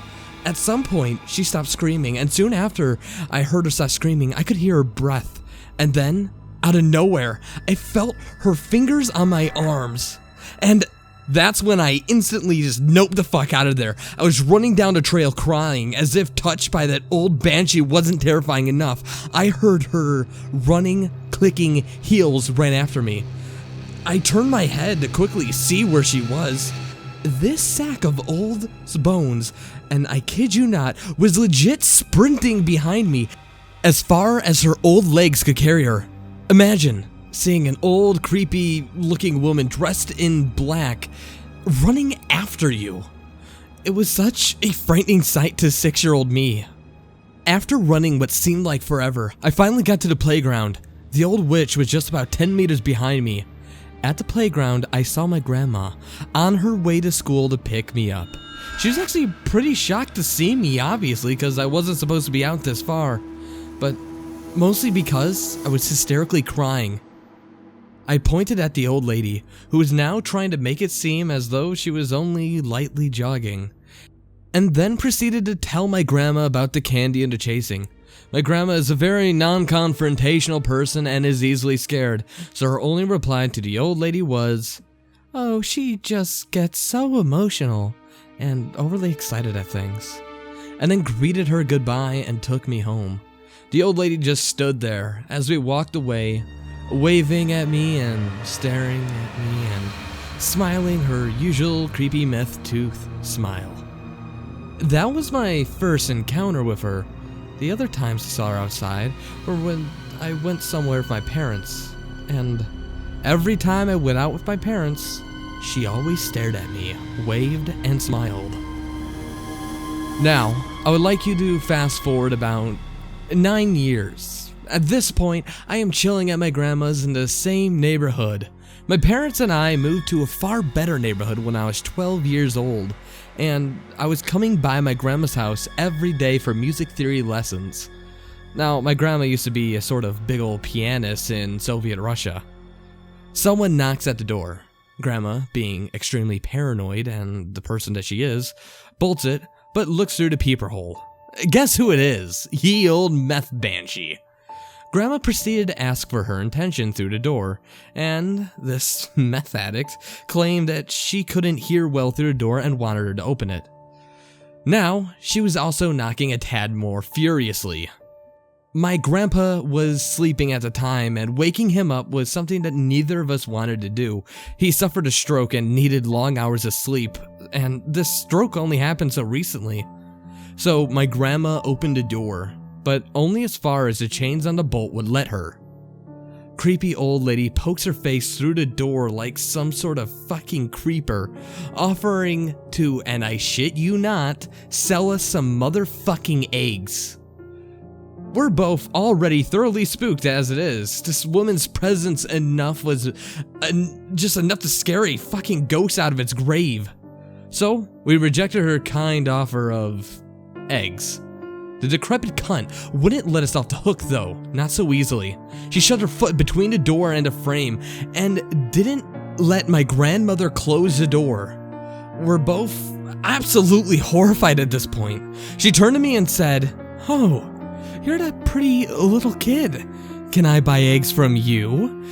At some point, she stopped screaming, and soon after I heard her stop screaming, I could hear her breath. And then, out of nowhere, I felt her fingers on my arms. And that's when I instantly just noped the fuck out of there. I was running down the trail crying, as if touched by that old banshee wasn't terrifying enough. I heard her running, clicking heels right after me. I turned my head to quickly see where she was. This sack of old bones, and I kid you not, was legit sprinting behind me as far as her old legs could carry her. Imagine seeing an old, creepy-looking woman dressed in black running after you. It was such a frightening sight to 6-year-old me. After running what seemed like forever, I finally got to the playground. The old witch was just about 10 meters behind me. At the playground, I saw my grandma on her way to school to pick me up. She was actually pretty shocked to see me, obviously, because I wasn't supposed to be out this far, but mostly because I was hysterically crying. I pointed at the old lady, who was now trying to make it seem as though she was only lightly jogging, and then proceeded to tell my grandma about the candy and the chasing. My grandma is a very non-confrontational person and is easily scared, so her only reply to the old lady was, "Oh, she just gets so emotional and overly excited at things," and then greeted her goodbye and took me home. The old lady just stood there as we walked away, waving at me and staring at me and smiling her usual creepy meth tooth smile. That was my first encounter with her. The other times I saw her outside were when I went somewhere with my parents, and every time I went out with my parents, she always stared at me, waved, and smiled. Now, I would like you to fast forward about 9 years. At this point, I am chilling at my grandma's in the same neighborhood. My parents and I moved to a far better neighborhood when I was 12 years old, and I was coming by my grandma's house every day for music theory lessons. Now, my grandma used to be a sort of big old pianist in Soviet Russia. Someone knocks at the door. Grandma, being extremely paranoid and the person that she is, bolts it, but looks through the peephole. Guess who it is? Ye old meth banshee. Grandma proceeded to ask for her intention through the door, and this meth addict claimed that she couldn't hear well through the door and wanted her to open it. Now, she was also knocking a tad more furiously. My grandpa was sleeping at the time, and waking him up was something that neither of us wanted to do. He suffered a stroke and needed long hours of sleep, and this stroke only happened so recently. So my grandma opened the door, but only as far as the chains on the bolt would let her. Creepy old lady pokes her face through the door like some sort of fucking creeper, offering to, and I shit you not, sell us some motherfucking eggs. We're both already thoroughly spooked as it is. This woman's presence was just enough to scare a fucking ghost out of its grave. So, we rejected her kind offer of eggs. The decrepit cunt wouldn't let us off the hook though, not so easily. She shoved her foot between the door and the frame, and didn't let my grandmother close the door. We're both absolutely horrified at this point. She turned to me and said, "Oh, you're that pretty little kid. Can I buy eggs from you?"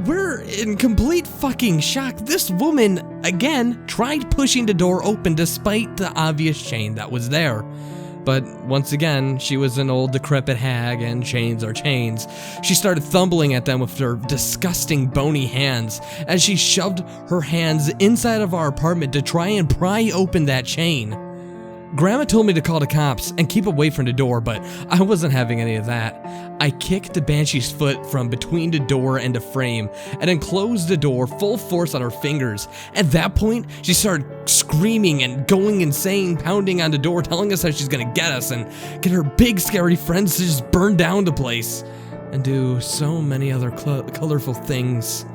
We're in complete fucking shock. This woman, again, tried pushing the door open despite the obvious chain that was there. But once again, she was an old decrepit hag, and chains are chains. She started thumbling at them with her disgusting bony hands as she shoved her hands inside of our apartment to try and pry open that chain. Grandma told me to call the cops and keep away from the door, but I wasn't having any of that. I kicked the banshee's foot from between the door and the frame, and then closed the door full force on her fingers. At that point, she started screaming and going insane, pounding on the door, telling us how she's gonna get us and get her big scary friends to just burn down the place and do so many other colorful things.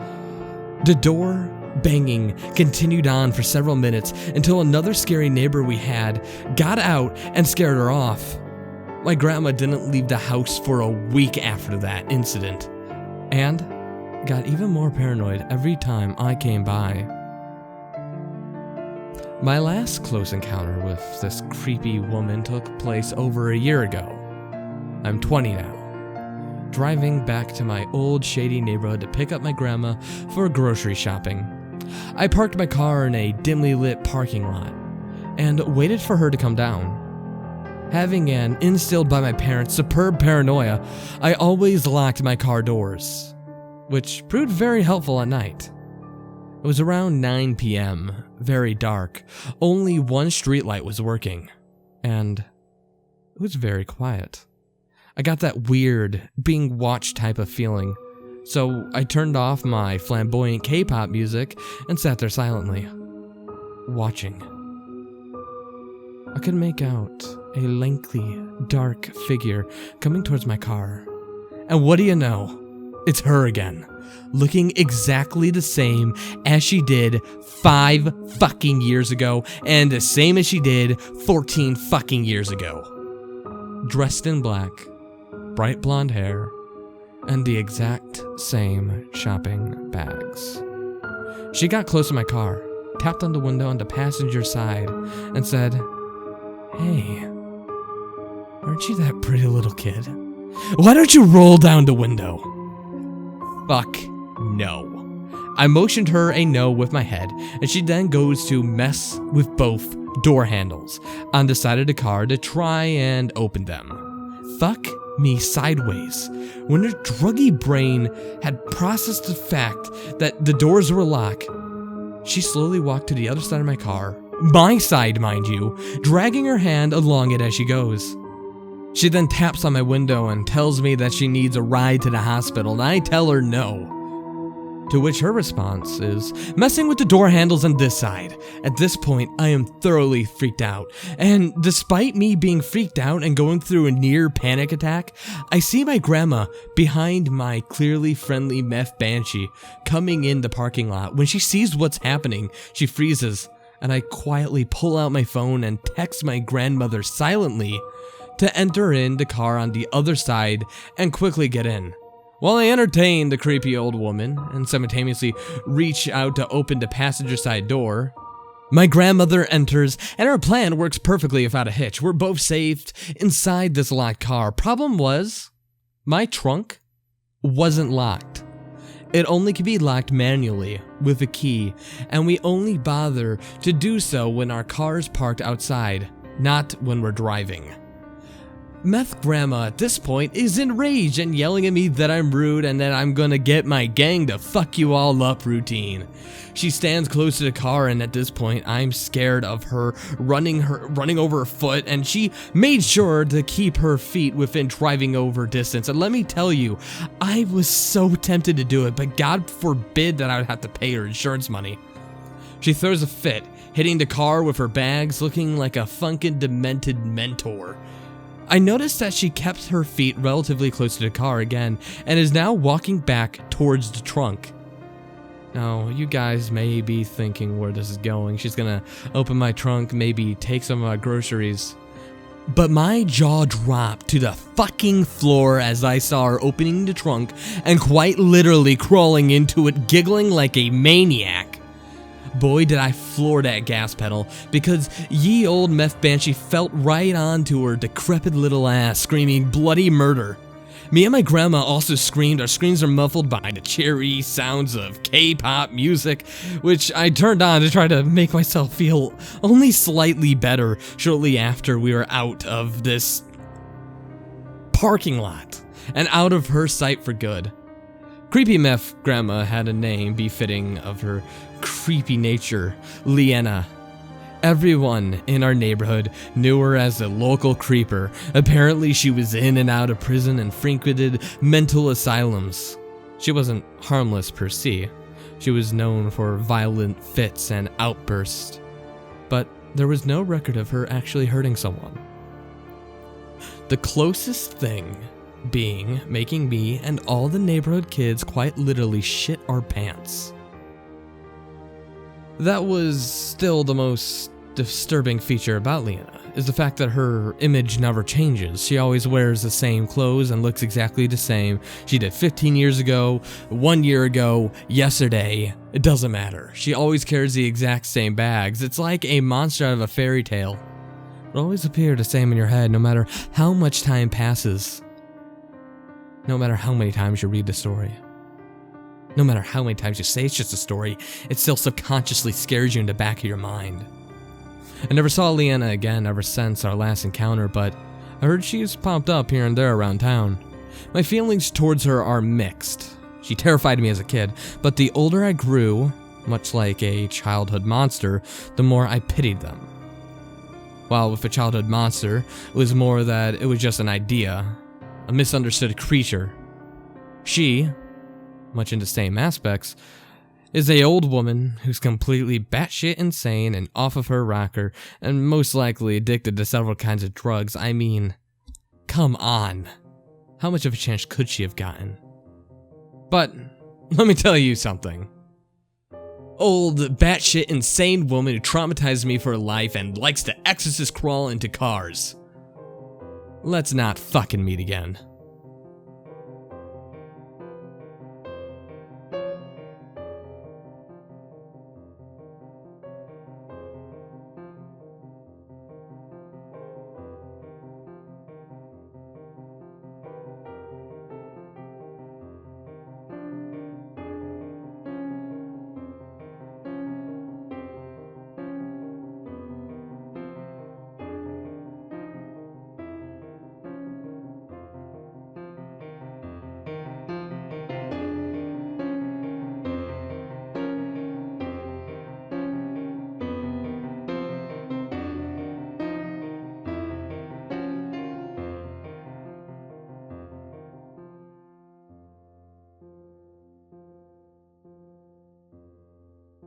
The door banging continued on for several minutes until another scary neighbor we had got out and scared her off. My grandma didn't leave the house for a week after that incident, and got even more paranoid every time I came by. My last close encounter with this creepy woman took place over a year ago. I'm 20 now, driving back to my old shady neighborhood to pick up my grandma for grocery shopping. I parked my car in a dimly lit parking lot and waited for her to come down. Having an instilled by my parents superb paranoia, I always locked my car doors, which proved very helpful at night. It was around 9 p.m., very dark. Only one streetlight was working, and it was very quiet. I got that weird, being watched type of feeling. So I turned off my flamboyant K-pop music and sat there silently, watching. I could make out a lengthy, dark figure coming towards my car. And what do you know? It's her again, looking exactly the same as she did 5 fucking years ago, and the same as she did 14 fucking years ago. Dressed in black, bright blonde hair, and the exact same shopping bags. She got close to my car, tapped on the window on the passenger side, and said, "Hey, aren't you that pretty little kid? Why don't you roll down the window?" Fuck no. I motioned her a no with my head, and she then goes to mess with both door handles on the side of the car to try and open them. Fuck me sideways. When her druggy brain had processed the fact that the doors were locked, she slowly walked to the other side of my car, my side mind you, dragging her hand along it as she goes. She then taps on my window and tells me that she needs a ride to the hospital, and I tell her no. To which her response is messing with the door handles on this side. At this point, I am thoroughly freaked out, and despite me being freaked out and going through a near panic attack, I see my grandma behind my clearly friendly meth banshee coming in the parking lot. When she sees what's happening, she freezes, and I quietly pull out my phone and text my grandmother silently to enter in the car on the other side and quickly get in. While I entertain the creepy old woman and simultaneously reach out to open the passenger side door, my grandmother enters and our plan works perfectly without a hitch. We're both safe inside this locked car. Problem was, my trunk wasn't locked. It only could be locked manually with a key, and we only bother to do so when our car is parked outside, not when we're driving. Meth grandma at this point is enraged and yelling at me that I'm rude and that I'm gonna get my gang to fuck you all up routine. She stands close to the car, and at this point I'm scared of her running over her foot, and she made sure to keep her feet within driving over distance. And let me tell you, I was so tempted to do it, but God forbid that I would have to pay her insurance money. She throws a fit, hitting the car with her bags, looking like a funkin' demented mentor. I noticed that she kept her feet relatively close to the car again and is now walking back towards the trunk. Now, you guys may be thinking where this is going. She's gonna open my trunk, maybe take some of my groceries. But my jaw dropped to the fucking floor as I saw her opening the trunk and quite literally crawling into it, giggling like a maniac. Boy, did I floor that gas pedal, because ye old meth banshee felt right onto her decrepit little ass, screaming bloody murder. Me and my grandma also screamed. Our screams are muffled by the cheery sounds of K-pop music, which I turned on to try to make myself feel only slightly better shortly after we were out of this parking lot and out of her sight for good. Creepy meth grandma had a name befitting of her creepy nature, Leanna. Everyone in our neighborhood knew her as a local creeper. Apparently she was in and out of prison and frequented mental asylums. She wasn't harmless per se. She was known for violent fits and outbursts. But there was no record of her actually hurting someone. The closest thing being making me and all the neighborhood kids quite literally shit our pants. That was still the most disturbing feature about Leanna, is the fact that her image never changes. She always wears the same clothes and looks exactly the same. She did 15 years ago, 1 year ago, yesterday, it doesn't matter. She always carries the exact same bags. It's like a monster out of a fairy tale. It'll always appear the same in your head no matter how much time passes. No matter how many times you read the story. No matter how many times you say it's just a story, it still subconsciously scares you in the back of your mind. I never saw Leanna again ever since our last encounter, but I heard she's popped up here and there around town. My feelings towards her are mixed. She terrified me as a kid, but the older I grew, much like a childhood monster, the more I pitied them. While with a childhood monster, it was more that it was just an idea, a misunderstood creature. She, much in the same aspects, is a old woman who's completely batshit insane and off of her rocker and most likely addicted to several kinds of drugs. I mean, come on. How much of a chance could she have gotten? But let me tell you something. Old batshit insane woman who traumatized me for life and likes to exorcist crawl into cars. Let's not fucking meet again.